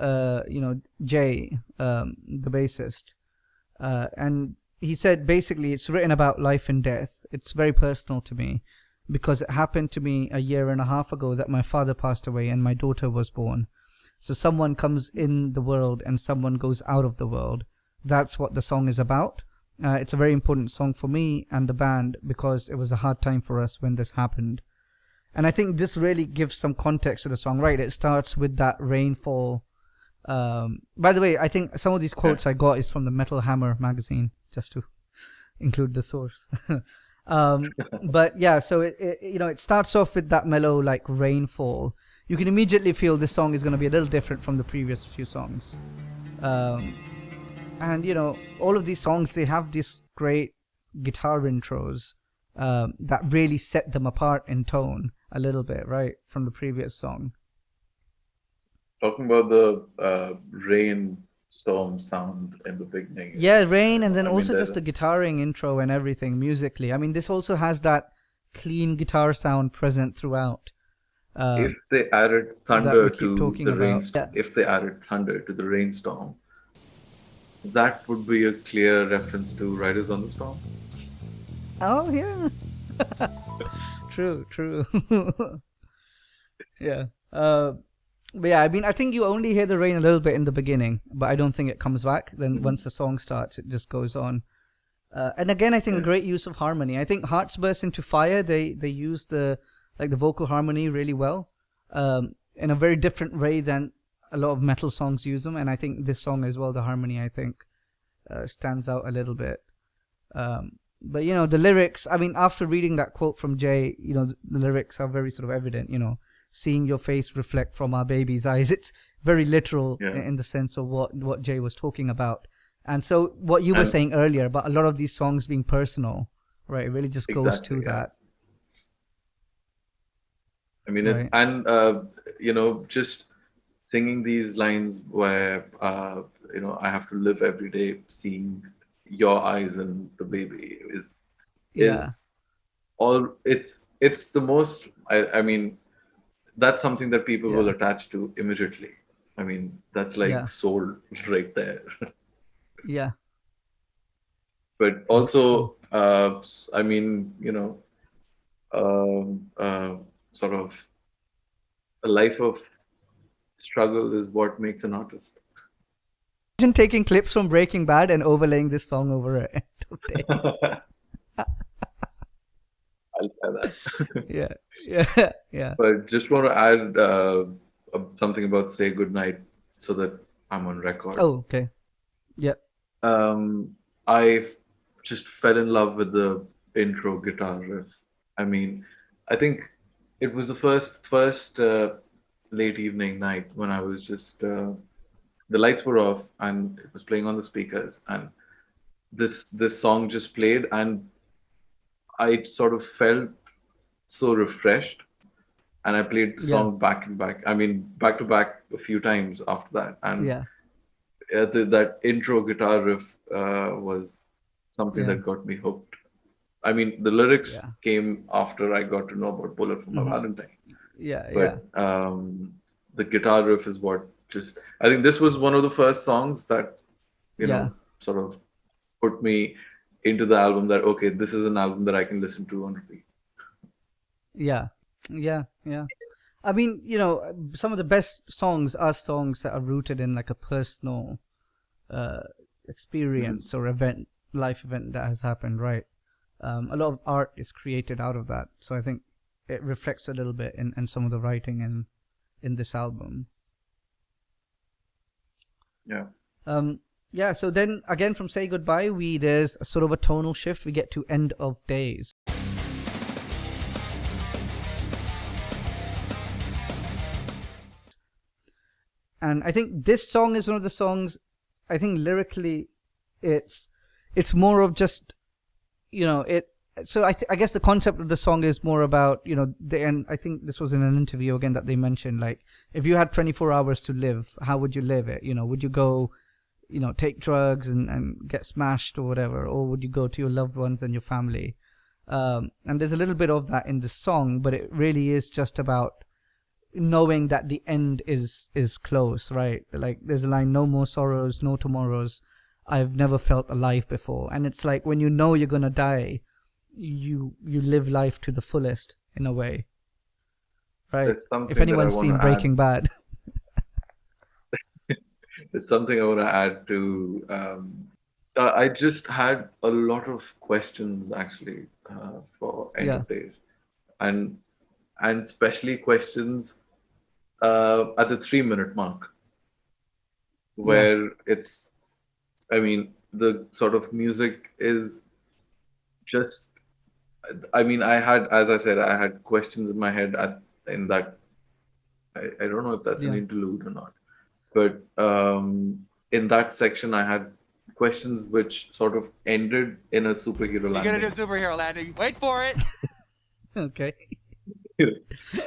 Jay, the bassist, and he said basically it's written about life and death. It's very personal to me because it happened to me a year and a half ago that my father passed away and my daughter was born. So someone comes in the world and someone goes out of the world. That's what the song is about. It's a very important song for me and the band because it was a hard time for us when this happened. And I think this really gives some context to the song, right? It starts with that rainfall. By the way, I think some of these quotes I got is from the Metal Hammer magazine, just to include the source. But yeah, so it starts off with that mellow like rainfall. You can immediately feel this song is going to be a little different from the previous few songs. And all of these songs, they have these great guitar intros that really set them apart in tone a little bit, right, from the previous song. Talking about the rainstorm sound in the beginning. Yeah, rain, and then I mean, also just the guitaring intro and everything musically. I mean, this also has that clean guitar sound present throughout. If they added that we thunder keep to talking the about. rainstorm, if they added thunder to the rainstorm, that would be a clear reference to Riders on the Storm. Oh yeah. True. Yeah. But yeah, I mean, I think you only hear the rain a little bit in the beginning, but I don't think it comes back. Then once the song starts, it just goes on. And again, I think a great use of harmony. I think Hearts Burst Into Fire, they use the vocal harmony really well, in a very different way than a lot of metal songs use them. And I think this song as well, the harmony, I think, stands out a little bit. But the lyrics, I mean, after reading that quote from Jay, the lyrics are very sort of evident, seeing your face reflect from our baby's eyes. It's very literal in the sense of what Jay was talking about. And so what you were saying earlier about a lot of these songs being personal, right? It really just goes to that. I mean, Right. just singing these lines where, I have to live every day seeing your eyes and the baby is all, it's the most, I mean, that's something that people will attach to immediately. I mean, that's like soul right there. Yeah. But also, I mean, sort of a life of struggle is what makes an artist. Imagine taking clips from Breaking Bad and overlaying this song over it. I'll try that. Yeah. But just want to add something about Say Goodnight so that I'm on record. Oh, okay. Yeah. I just fell in love with the intro guitar riff. I mean, I think it was the first late evening night when I was just the lights were off and it was playing on the speakers, and this song just played, and I sort of felt so refreshed, and I played the song back to back a few times after that, and that intro guitar riff was something that got me hooked. I mean, the lyrics came after I got to know about Bullet for My Valentine. But the guitar riff is what just, I think this was one of the first songs that, sort of put me into the album that, okay, this is an album that I can listen to on repeat. Yeah. I mean, some of the best songs are songs that are rooted in like a personal experience or life event that has happened, right? A lot of art is created out of that. So I think it reflects a little bit in some of the writing in this album. So then again from Say Goodbye, there's a sort of a tonal shift. We get to End of Days. And I think this song is one of the songs. I think lyrically, it's more of just, it. So I guess the concept of the song is more about, and I think this was in an interview again that they mentioned, like, if you had 24 hours to live, how would you live it? Would you go, take drugs and get smashed or whatever, or would you go to your loved ones and your family? And there's a little bit of that in the song, but it really is just about knowing that the end is close, right? Like, there's a line, no more sorrows, no tomorrows, I've never felt alive before. And it's like, when you know you're gonna die, you live life to the fullest in a way, right? There's something If that I anyone's want seen to Breaking add. Bad. There's something I want to add to. I just had a lot of questions actually for End Yeah, of Days, and especially questions at the 3 minute mark, yeah, where it's. I mean, the sort of music is just. I mean, as I said, I had questions in my head in that. I don't know if that's an yeah. interlude or not, but in that section, I had questions which sort of ended in a superhero You're gonna do a landing. superhero landing. Wait for it. Okay.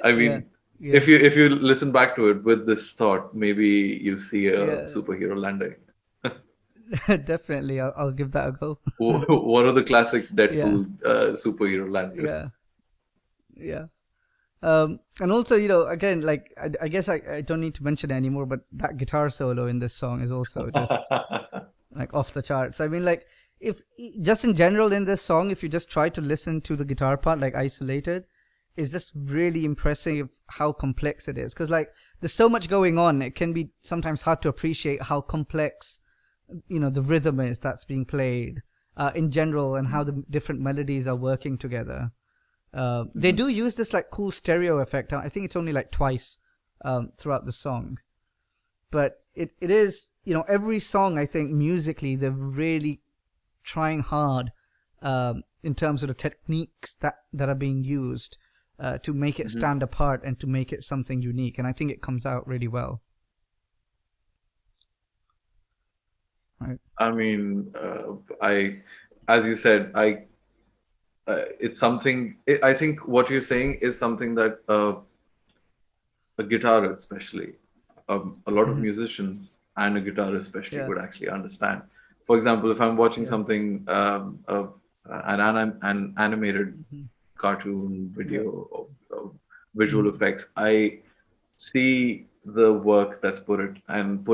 I Yeah, mean, yeah, if you listen back to it with this thought, maybe you see a yeah. superhero landing. Definitely, I'll give that a go. One of the classic Yeah, Deadpool superhero landings. yeah, yeah. And also, again, like, I guess I don't need to mention it anymore, but that guitar solo in this song is also just like off the charts. I mean, like, if just in general in this song, if you just try to listen to the guitar part like isolated, it's just really impressive how complex it is. Because, like, there's so much going on, it can be sometimes hard to appreciate how complex, the rhythm is that's being played in general, and how the different melodies are working together. They do use this like cool stereo effect. I think it's only like twice throughout the song, but it is, every song, I think musically they're really trying hard in terms of the techniques that are being used to make it Mhm. stand apart and to make it something unique, and I think it comes out really well. Right. I mean, as you said, it's something. I think what you're saying is something that a guitarist, especially, a lot of Mhm. musicians and a guitarist, especially, Yeah. would actually understand. For example, if I'm watching Yeah. something, an animated Mhm. cartoon Yeah. video of visual Mhm. effects, I see the work that's put in, and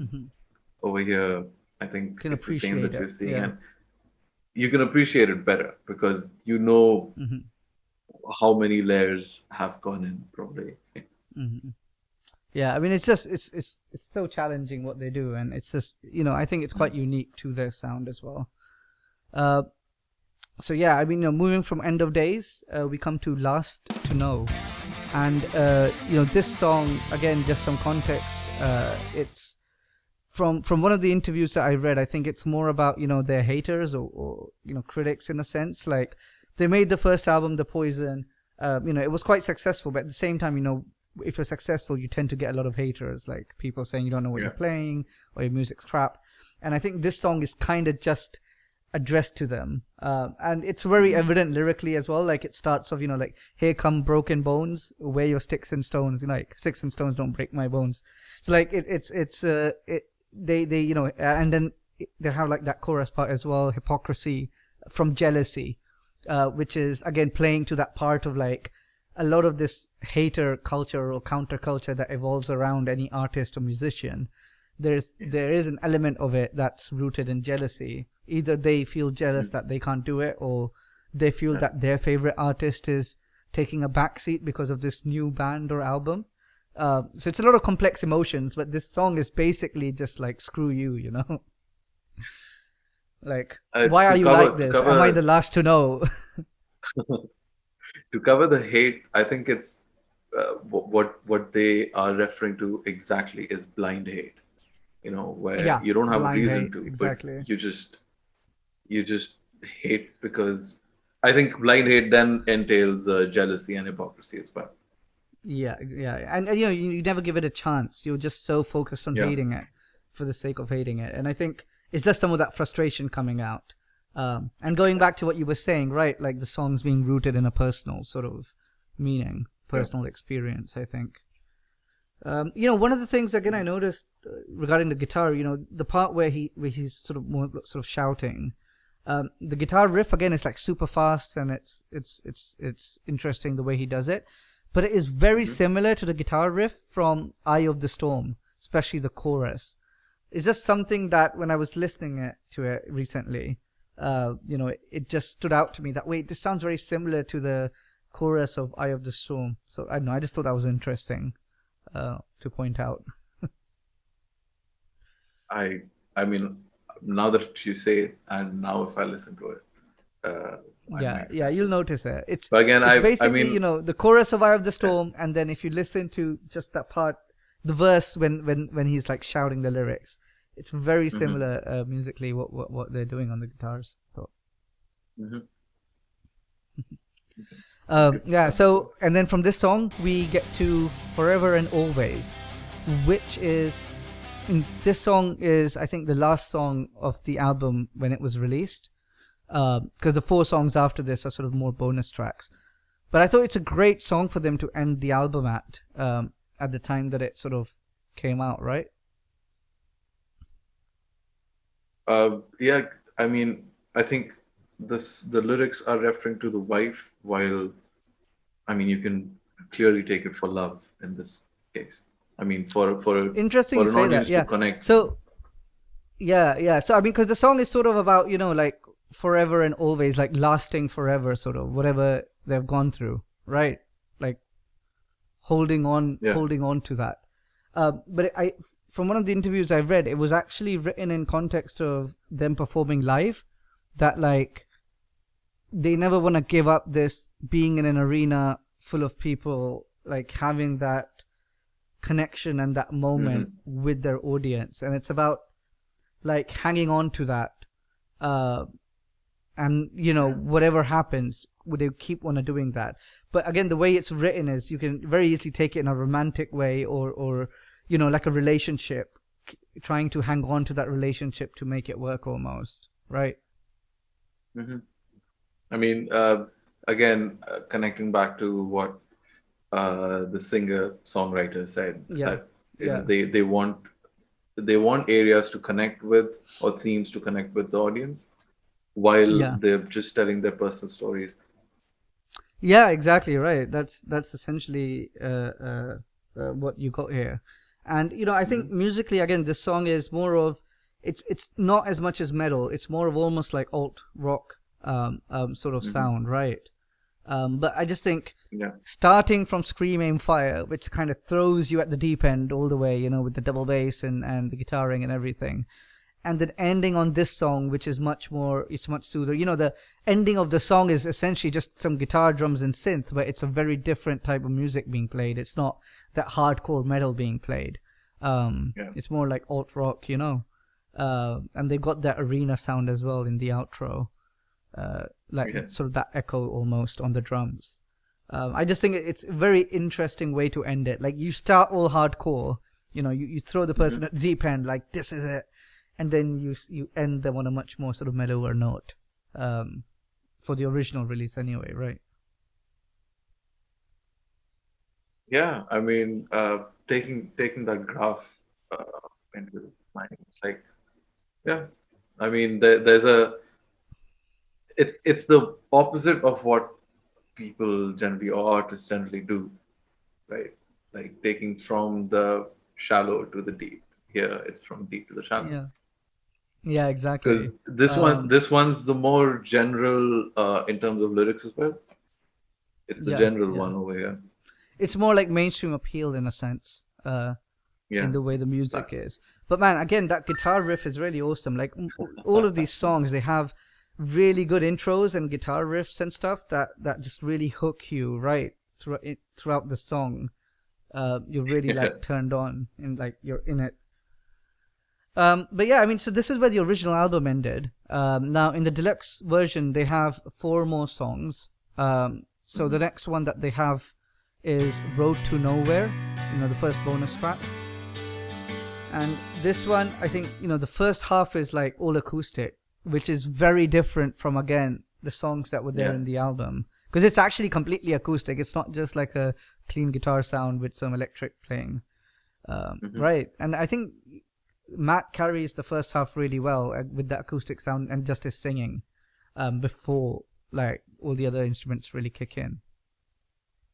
Mhm. over here, I think Can it's the same appreciate that it. you're seeing, Yeah. and you can appreciate it better because you know Mhm. how many layers have gone in, probably. Mhm. Yeah, I mean, it's just it's so challenging what they do, and it's just, I think it's quite unique to their sound as well. Uh, so yeah, I mean, moving from End of Days, we come to Last to Know, and this song, again, just some context. It's from one of the interviews that I read. I think it's more about their haters, or critics, in a sense. Like, they made the first album, The Poison. It was quite successful, but at the same time, if you're successful, you tend to get a lot of haters, like people saying you don't know what Yeah. you're playing, or your music's crap. And I think this song is kind of just addressed to them, and it's very Mhm. evident lyrically as well. Like, it starts off, like, here come broken bones, where your sticks and stones, like, sticks and stones don't break my bones. So, like, they and then they have like that chorus part as well, hypocrisy from jealousy, which is again playing to that part of like a lot of this hater culture or counterculture that evolves around any artist or musician. There is an element of it that's rooted in jealousy. Either they feel jealous that they can't do it, or they feel Yeah. that their favorite artist is taking a backseat because of this new band or album. So it's a lot of complex emotions, but this song is basically just like, screw you, Like, why are you like To this? Am I the cover last to know? to cover the hate, I think it's what they are referring to exactly is blind hate. Where Yeah, you don't have a blind reason hate, to, but exactly. you just hate because I think blind hate then entails jealousy and hypocrisy as well. Yeah, and you never give it a chance. You're just so focused on hating it for the sake of hating it, and I think it's just some of that frustration coming out. And going back to what you were saying, right? Like the songs being rooted in a personal sort of meaning, personal experience. I think. One of the things again I noticed regarding the guitar, the part where he's sort of more sort of shouting. The guitar riff again is like super fast, and it's interesting the way he does it. But it is very similar to the guitar riff from Eye of the Storm, especially the chorus. It's just something that when I was listening to it recently, it just stood out to me that, wait, this sounds very similar to the chorus of Eye of the Storm. So I don't know, I just thought that was interesting to point out. I mean, now that you say it, and now if I listen to it, you'll notice it. It's basically the chorus of Eye of the Storm, and then if you listen to just that part, the verse when he's like shouting the lyrics, it's very similar musically what they're doing on the guitars. So. So and then from this song we get to Forever and Always, which is this song is I think the last song of the album when it was released. Because the 4 songs after this are sort of more bonus tracks, but I thought it's a great song for them to end the album at the time that it sort of came out, right? I mean, I think the lyrics are referring to the wife, while I mean you can clearly take it for love in this case. I mean for interesting for you an say audience that, yeah. to connect. So so I mean, because the song is sort of about like forever and always, like lasting forever, sort of whatever they've gone through, right? Like holding on to that. But from one of the interviews I read, it was actually written in context of them performing live, that like they never want to give up this being in an arena full of people, like having that connection and that moment with their audience, and it's about like hanging on to that. And whatever happens, would they keep on doing that? But again, the way it's written is you can very easily take it in a romantic way, or like a relationship, trying to hang on to that relationship to make it work almost, right? I mean, again, connecting back to what the singer-songwriter said, that they want areas to connect with, or themes to connect with the audience, while they're just telling their personal stories. Yeah, exactly right. That's essentially what you got here. And I think musically, again, this song is more of it's not as much as metal. It's more of almost like alt rock sort of sound, right? But I just think starting from Scream Aim Fire, which kind of throws you at the deep end all the way, with the double bass and the guitaring and everything, and then ending on this song, which is much soother. The ending of the song is essentially just some guitar, drums, and synth, but it's a very different type of music being played. It's not that hardcore metal being played. It's more like alt rock, and they got that arena sound as well in the outro, sort of that echo almost on the drums. I just think it's a very interesting way to end it. Like you start all hardcore, you throw the person at the deep end, like this is it. And then you end them on a much more sort of mellower note, for the original release anyway, right? Yeah, I mean, taking that graph into mind, it's like, I mean, it's the opposite of what people generally or artists generally do, right? Like taking from the shallow to the deep. Here, it's from deep to the shallow. Yeah, exactly. Because this one's the more general in terms of lyrics as well. It's the general one over here. It's more like mainstream appeal in a sense, in the way the music is. But man, again, that guitar riff is really awesome. Like all of these songs, they have really good intros and guitar riffs and stuff that just really hook you right throughout the song. You're really like turned on and like you're in it. But yeah, I mean, so this is where the original album ended. Now in the deluxe version, they have 4 more songs. So the next one that they have is Road to Nowhere, the first bonus track. And this one, I think, the first half is like all acoustic, which is very different from, again, the songs that were there in the album. Because it's actually completely acoustic. It's not just like a clean guitar sound with some electric playing. Right. And I think Matt carries the first half really well with that acoustic sound and just his singing before like all the other instruments really kick in.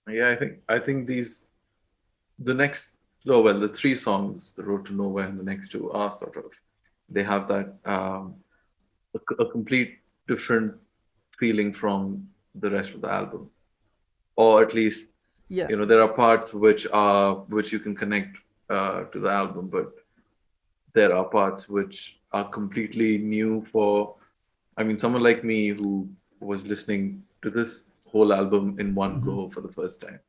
Yeah, I think the three songs, The Road to Nowhere and the next two, are sort of, they have that a complete different feeling from the rest of the album, or at least there are parts which you can connect to the album, but there are parts which are completely new for, someone like me who was listening to this whole album in one go for the first time.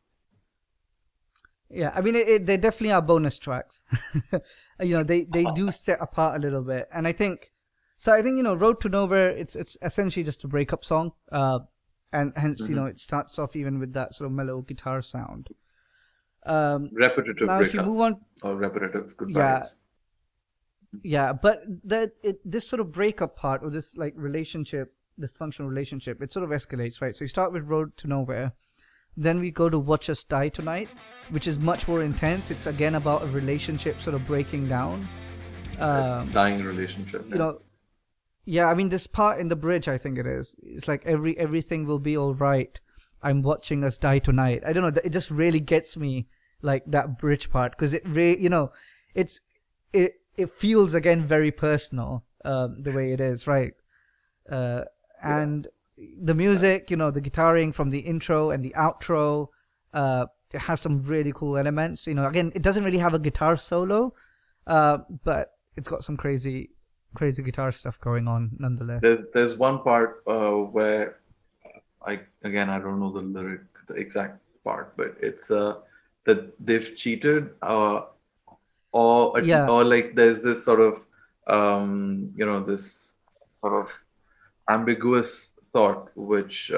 Yeah, they definitely are bonus tracks. They do set apart a little bit, and I think Road to Nowhere, it's essentially just a breakup song, and hence it starts off even with that sort of mellow guitar sound. Repetitive now, breakups, if you move on, or repetitive goodbyes. Yeah, but this sort of breakup part, or this like dysfunctional relationship, it sort of escalates, right? So you start with Road to Nowhere, then we go to Watch Us Die Tonight, which is much more intense. It's again about a relationship sort of breaking down. Dying relationship. This part in the bridge, I think it's like everything will be all right. I'm watching us die tonight. I don't know, it just really gets me, like that bridge part, because it feels again very personal, the way it is, right? And the music, the guitaring from the intro and the outro, it has some really cool elements. Again, it doesn't really have a guitar solo, but it's got some crazy guitar stuff going on nonetheless. There's one part where I don't know the exact part, but it's that they've cheated, or like there's this sort of this sort of ambiguous thought which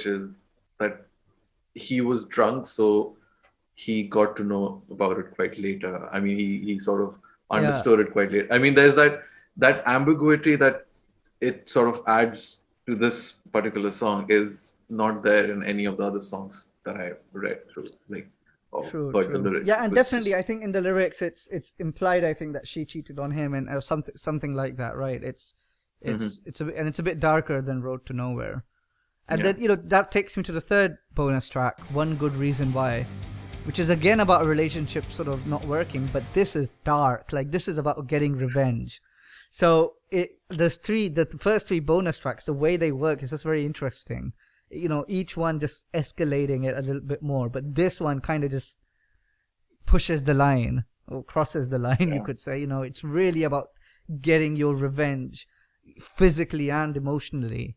is that he was drunk, so he got to know about it quite later. He sort of understood it quite late. There's that ambiguity that it sort of adds to this particular song is not there in any of the other songs that I read through, True. the lyrics. Yeah, and definitely, I think in the lyrics, it's implied, I think, that she cheated on him, and something like that, right? It's a bit darker than Road to Nowhere, and then that takes me to the third bonus track, One Good Reason Why, which is again about a relationship sort of not working, but this is dark. Like, this is about getting revenge. So the first three bonus tracks, the way they work is just very interesting. Each one just escalating it a little bit more, but this one kind of just pushes the line, or crosses the line, you could say. It's really about getting your revenge physically and emotionally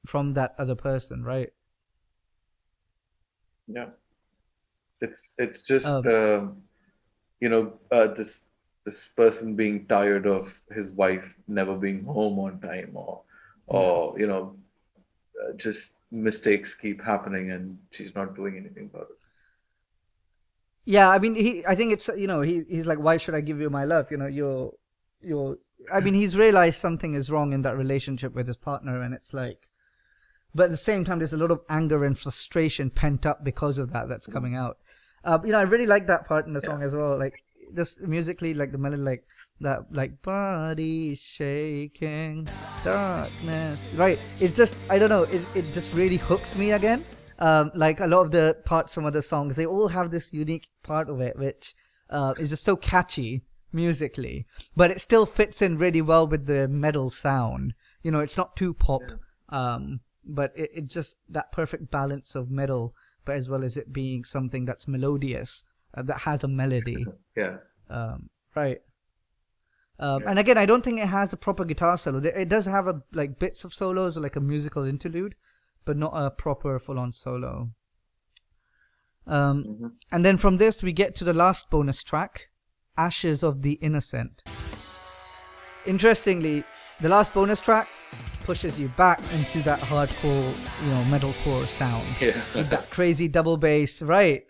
from that other person, right? Yeah. It's just this person being tired of his wife never being home on time, or just mistakes keep happening and she's not doing anything about it. Yeah, I think it's he's like, why should I give you my love? You're he's realized something is wrong in that relationship with his partner, and it's like, but at the same time there's a lot of anger and frustration pent up because of that's coming out. I really like that part in the song as well, like just musically, like the melody, like that, like body shaking, darkness, right? It's just, I don't know, it just really hooks me again. Like a lot of the parts from other songs, they all have this unique part of it which is just so catchy musically, but it still fits in really well with the metal sound. It's not too pop, but it just, that perfect balance of metal, but as well as it being something that's melodious, that has a melody. Right. And again, I don't think it has a proper guitar solo. It does have like bits of solos, or like a musical interlude, but not a proper full-on solo. And then from this we get to the last bonus track, Ashes of the Innocent. Interestingly, the last bonus track pushes you back into that hardcore, metalcore sound. Yeah. With that crazy double bass, right?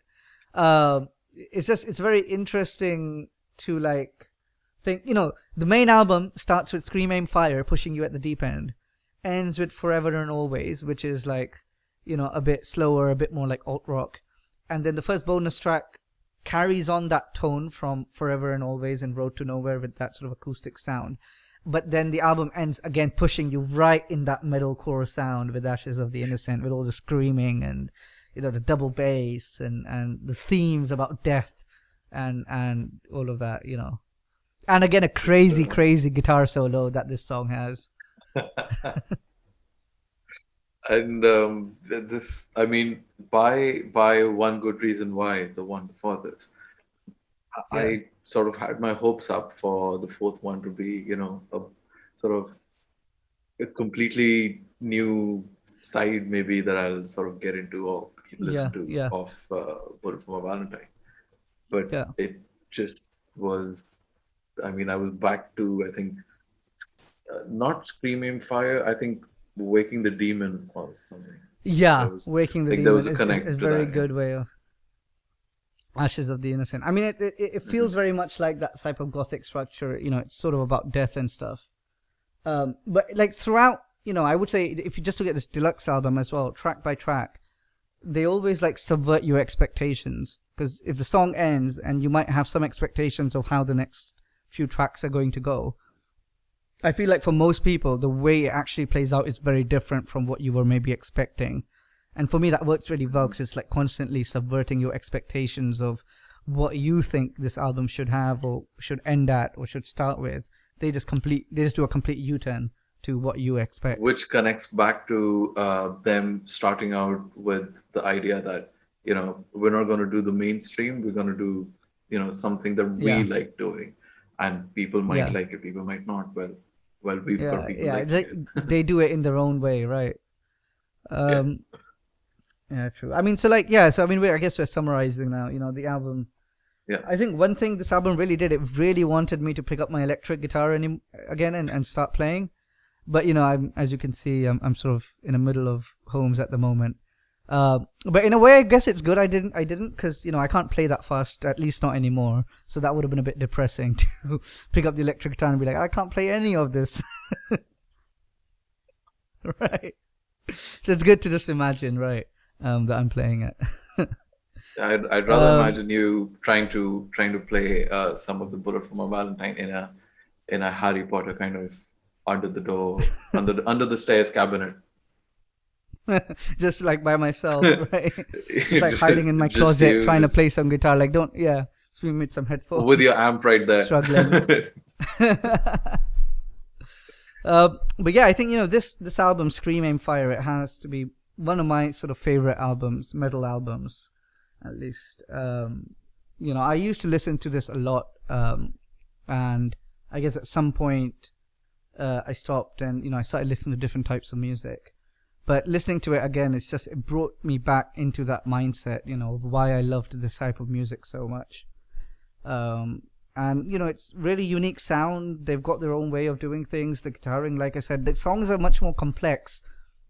It's very interesting to like think, the main album starts with Scream Aim Fire pushing you at the deep end, ends with Forever and Always, which is like, a bit slower, a bit more like alt rock, and then the first bonus track carries on that tone from Forever and Always and Road to Nowhere with that sort of acoustic sound. But then the album ends again pushing you right in that metalcore sound with Ashes of the Innocent, with all the screaming and the double bass and the themes about death and all of that, And again, a crazy guitar solo that this song has. And this, I mean, by one good reason why the one before this, I sort of had my hopes up for the fourth one to be, a sort of a completely new side maybe that I'll sort of get into or listen to of Bullet for My Valentine. But it just was, I mean, I was back to, I think, not Screaming Fire, I think Waking the Demon or something. Yeah, Waking the Demon is a very good way of Ashes of the Innocent. I mean, it feels very much like that type of gothic structure. It's sort of about death and stuff. But like throughout, I would say if you just look at this deluxe album as well, track by track, they always like subvert your expectations. Because if the song ends and you might have some expectations of how the next few tracks are going to go, I feel like for most people, the way it actually plays out is very different from what you were maybe expecting. And for me, that works really well because it's like constantly subverting your expectations of what you think this album should have or should end at or should start with. They just do a complete U-turn to what you expect. Which connects back to them starting out with the idea that, we're not going to do the mainstream. We're going to do, something that we like doing. And people might like it, people might not. Well, we've got people like it. They do it in their own way, right? Yeah, true. I mean, so I guess we're summarizing now, the album. Yeah. I think one thing this album really did, it really wanted me to pick up my electric guitar again and start playing. But, as you can see, I'm sort of in the middle of Holmes at the moment. But in a way, I guess it's good I didn't because, I can't play that fast, at least not anymore. So that would have been a bit depressing to pick up the electric guitar and be like, I can't play any of this. Right. So it's good to just imagine, right, that I'm playing it. I'd rather imagine you trying to play some of the Bullet for My Valentine in a Harry Potter kind of under the door, under the stairs cabinet. Just like by myself, right? It's like hiding in my closet, trying to play some guitar. Like, swim with some headphones. With your amp right there. Struggling. But yeah, I think, this album, Scream Aim Fire, it has to be one of my sort of favorite albums, metal albums, at least. I used to listen to this a lot, and I guess at some point I stopped and, I started listening to different types of music. But listening to it again, it brought me back into that mindset, of why I loved this type of music so much. And, it's really unique sound. They've got their own way of doing things. The guitaring, like I said, the songs are much more complex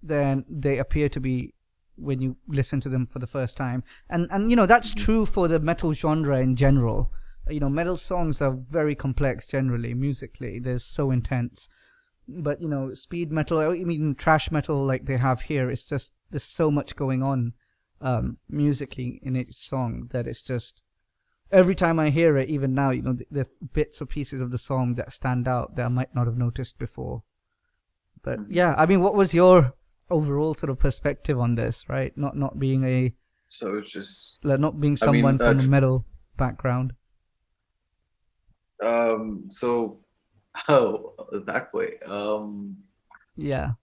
than they appear to be when you listen to them for the first time. And that's true for the metal genre in general. Metal songs are very complex generally, musically. They're so intense. But, speed metal, or even thrash metal like they have here, it's just, there's so much going on musically in each song that it's just, every time I hear it, even now, the bits or pieces of the song that stand out that I might not have noticed before. But yeah, I mean, what was your overall sort of perspective on this, right? Not being so it's just not being someone from a metal background. So that way. Yeah.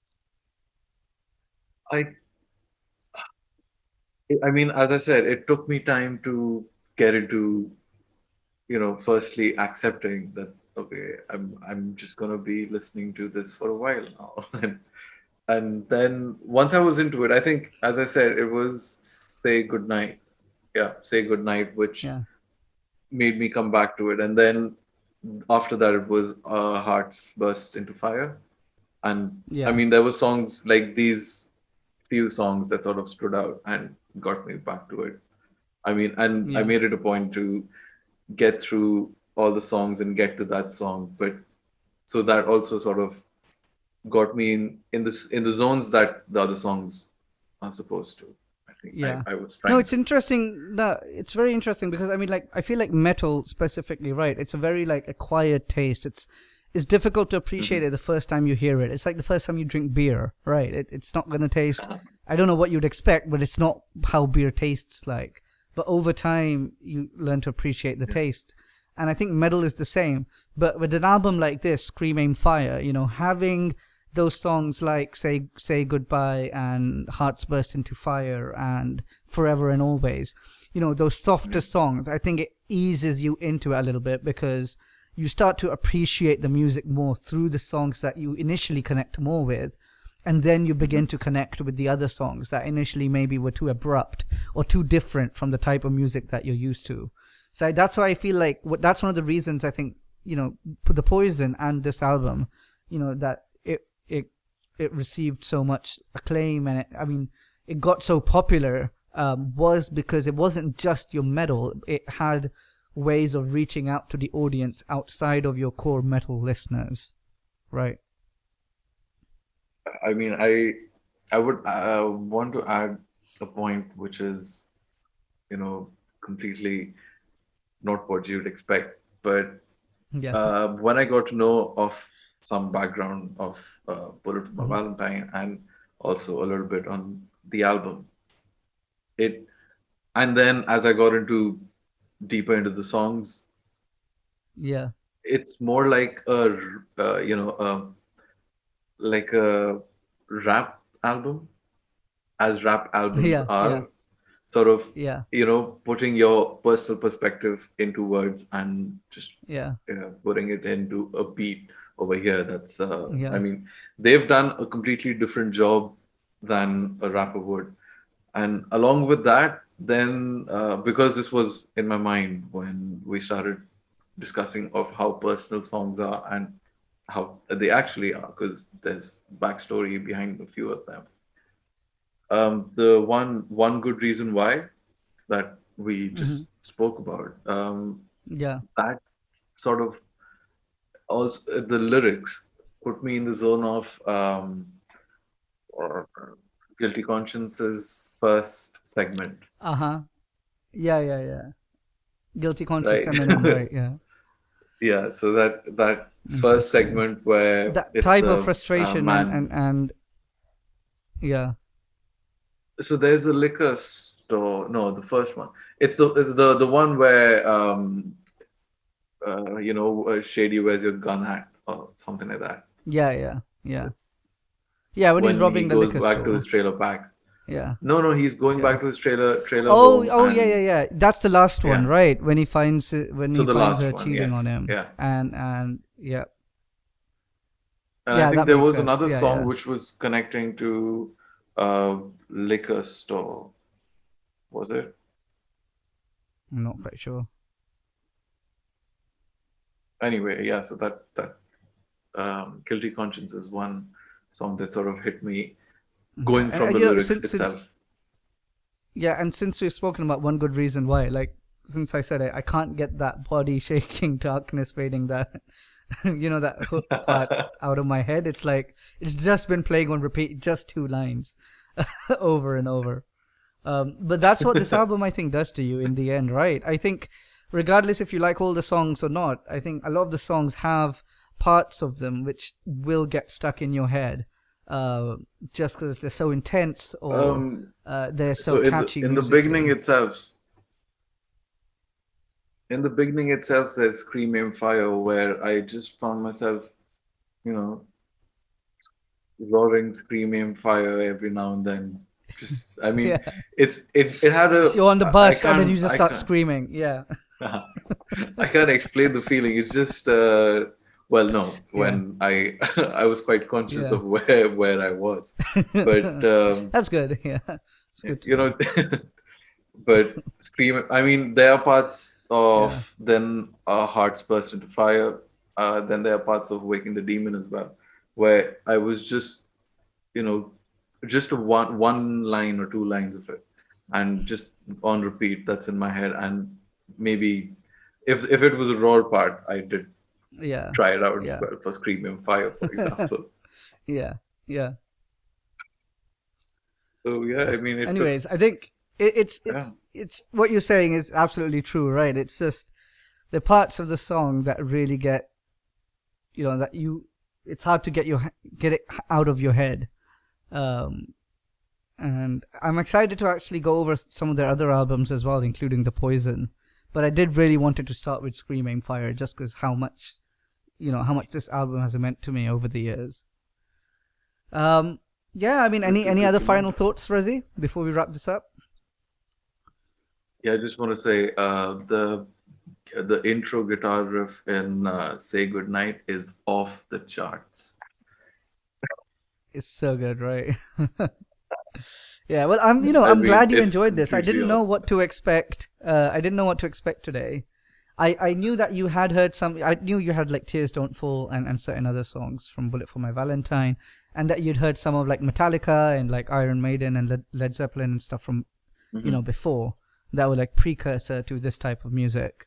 I mean, as I said, it took me time to get into, firstly accepting that, okay, I'm just gonna be listening to this for a while now. And then once I was into it, I think, as I said, it was Say Goodnight. Yeah, Say Goodnight, which made me come back to it. And then after that, it was Hearts Burst into Fire. And Yeah. I mean, there were songs like these few songs that sort of stood out and got me back to it. I mean, and I Yeah. made it a point to get through all the songs and get to that song. But so that also sort of got me in the zones that the other songs are supposed to. I think Yeah. I was No, trying it's to. interesting. No, it's very interesting because I mean, like, I feel like metal specifically, right? It's a very like acquired taste. It's difficult to appreciate Mhm. it the first time you hear it. It's like the first time you drink beer, right? It's not gonna taste. I don't know what you'd expect, but it's not how beer tastes like. But over time, you learn to appreciate the Yeah. taste, and I think metal is the same. But with an album like this, Scream Aim Fire, having those songs like say Goodbye and Hearts Burst into Fire and Forever and Always, those softer Yeah. songs, I think it eases you into it a little bit because you start to appreciate the music more through the songs that you initially connect more with, and then you begin to connect with the other songs that initially maybe were too abrupt or too different from the type of music that you're used to. So that's why I feel like that's one of the reasons I think the Poison and this album, that it received so much acclaim, and it got so popular, was because it wasn't just your metal. It had ways of reaching out to the audience outside of your core metal listeners, right? I mean, I would want to add a point which is, completely not what you'd expect. But Yeah. when I got to know of some background of Bullet for My Mhm. Valentine and also a little bit on the album, it and then as I got into deeper into the songs, Yeah. it's more like like a rap album, as rap albums Yeah. Yeah. are, sort of, Yeah. putting your personal perspective into words and just Yeah. putting it into a beat over here. That's, I Yeah. mean, they've done a completely different job than a rapper would. And along with that, then because this was in my mind when we started discussing of how personal songs are and how they actually are, because there's backstory behind a few of them. The one good reason why that we Hmm. just spoke about, Yeah. that sort of also the lyrics put me in the zone of or Guilty Conscience's first segment, Uh-huh. Yeah. Yeah. Yeah. Guilty Conscience, right? Eminem, right? Yeah. Yeah, so that first Interesting. segment where That it's type of the frustration and man. and yeah. So there's the liquor store. No, the first one. It's the one where Shady wears your gun hat or something like that. Yeah. Yeah. Yeah. Yes. Yeah. When he's When he robbing the goes liquor back to store. his trailer park. Yeah. No, he's going Yeah. back to his trailer Oh, home, oh, yeah, yeah, and yeah. That's the last one, yeah. right? When he finds So the last her one, cheating on yes, him, yeah. and yeah, And I yeah, think that there makes was sense. another Yeah, song yeah. which was connecting to liquor store. Was it? I'm not quite sure. Anyway, yeah. So that Guilty Conscience is one song that sort of hit me Yeah, going from the lyrics since itself. yeah, and since we've spoken about one good reason why, like since I said I can't get that body shaking, darkness fading, that that hook part out of my head. It's like it's just been playing on repeat, just two lines, over and over. But that's what this album I think does to you in the end, right? I think regardless if you like all the songs or not, I think a lot of the songs have parts of them which will get stuck in your head, just because they're so intense or Um, they're so so catchy in the beginning musically. itself, there's Scream Aim Fire, where I just found myself, you know, roaring Scream Aim Fire every now and then. Just, I mean, Yeah, it had just a you're on the I bus and then you can't just I start can't screaming. Yeah, I can't explain the feeling. It's just well, no, yeah, when I I was quite conscious yeah. of where I was, but That's good. Yeah, it's good to you know. know, but Scream. I mean, there are parts Yeah, of then our hearts burst into fire. Then there are parts of Waking the Demon as well. where I was just, you know, just one line or two lines of it, and just on repeat. That's in my head, and maybe if it was a raw part, I did Yeah. try it out Yeah. for Screaming Fire, for example. Yeah. Yeah. So yeah, I mean, it took, Anyways, I think it's yeah. it's what you're saying is absolutely true, right? It's just the parts of the song that really get, that it's hard to get it out of your head. And I'm excited to actually go over some of their other albums as well, including The Poison. But I did really wanted to start with Screaming Fire just because how much this album has meant to me over the years. Yeah, I mean, any other final thoughts, Rezi, before we wrap this up? Yeah, I just want to say the intro guitar riff in Say Goodnight is off the charts. It's so good, right? Yeah, well, I'm mean, glad you it's enjoyed this. I didn't completely know off. what to expect. I didn't know what to expect today. I knew that you had heard some. I knew you had like Tears Don't Fall and certain other songs from Bullet for My Valentine, and that you'd heard some of like Metallica and like Iron Maiden and Led Zeppelin and stuff from before that were like precursor to this type of music.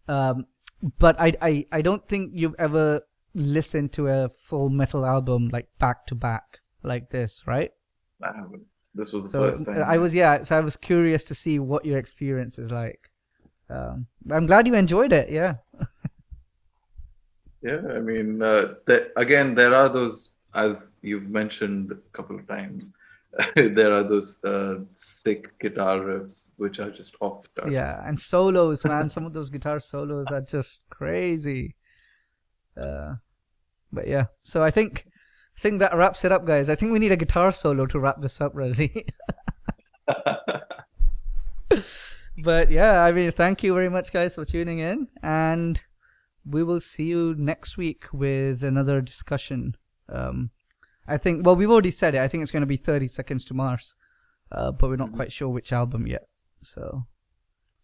But I don't think you've ever listened to a full metal album like back to back like this, right? I haven't. This was the So first time. So I was curious to see what your experience is like. I'm glad you enjoyed it. Yeah. Yeah, I mean, again, there are those, as you've mentioned a couple of times, there are those sick guitar riffs which are just off the charts. Yeah, and solos, man. Some of those guitar solos are just crazy. But yeah, so I think that wraps it up, guys. I think we need a guitar solo to wrap this up, Rosie. But yeah, I mean, thank you very much, guys, for tuning in, and we will see you next week with another discussion. I think, well, we've already said it. I think it's going to be 30 Seconds to Mars, but we're not quite sure which album yet. So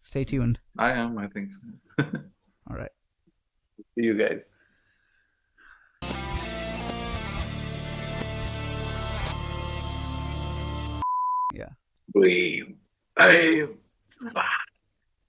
stay tuned. I think so. All right. See you guys. Yeah. Breathe. Hey.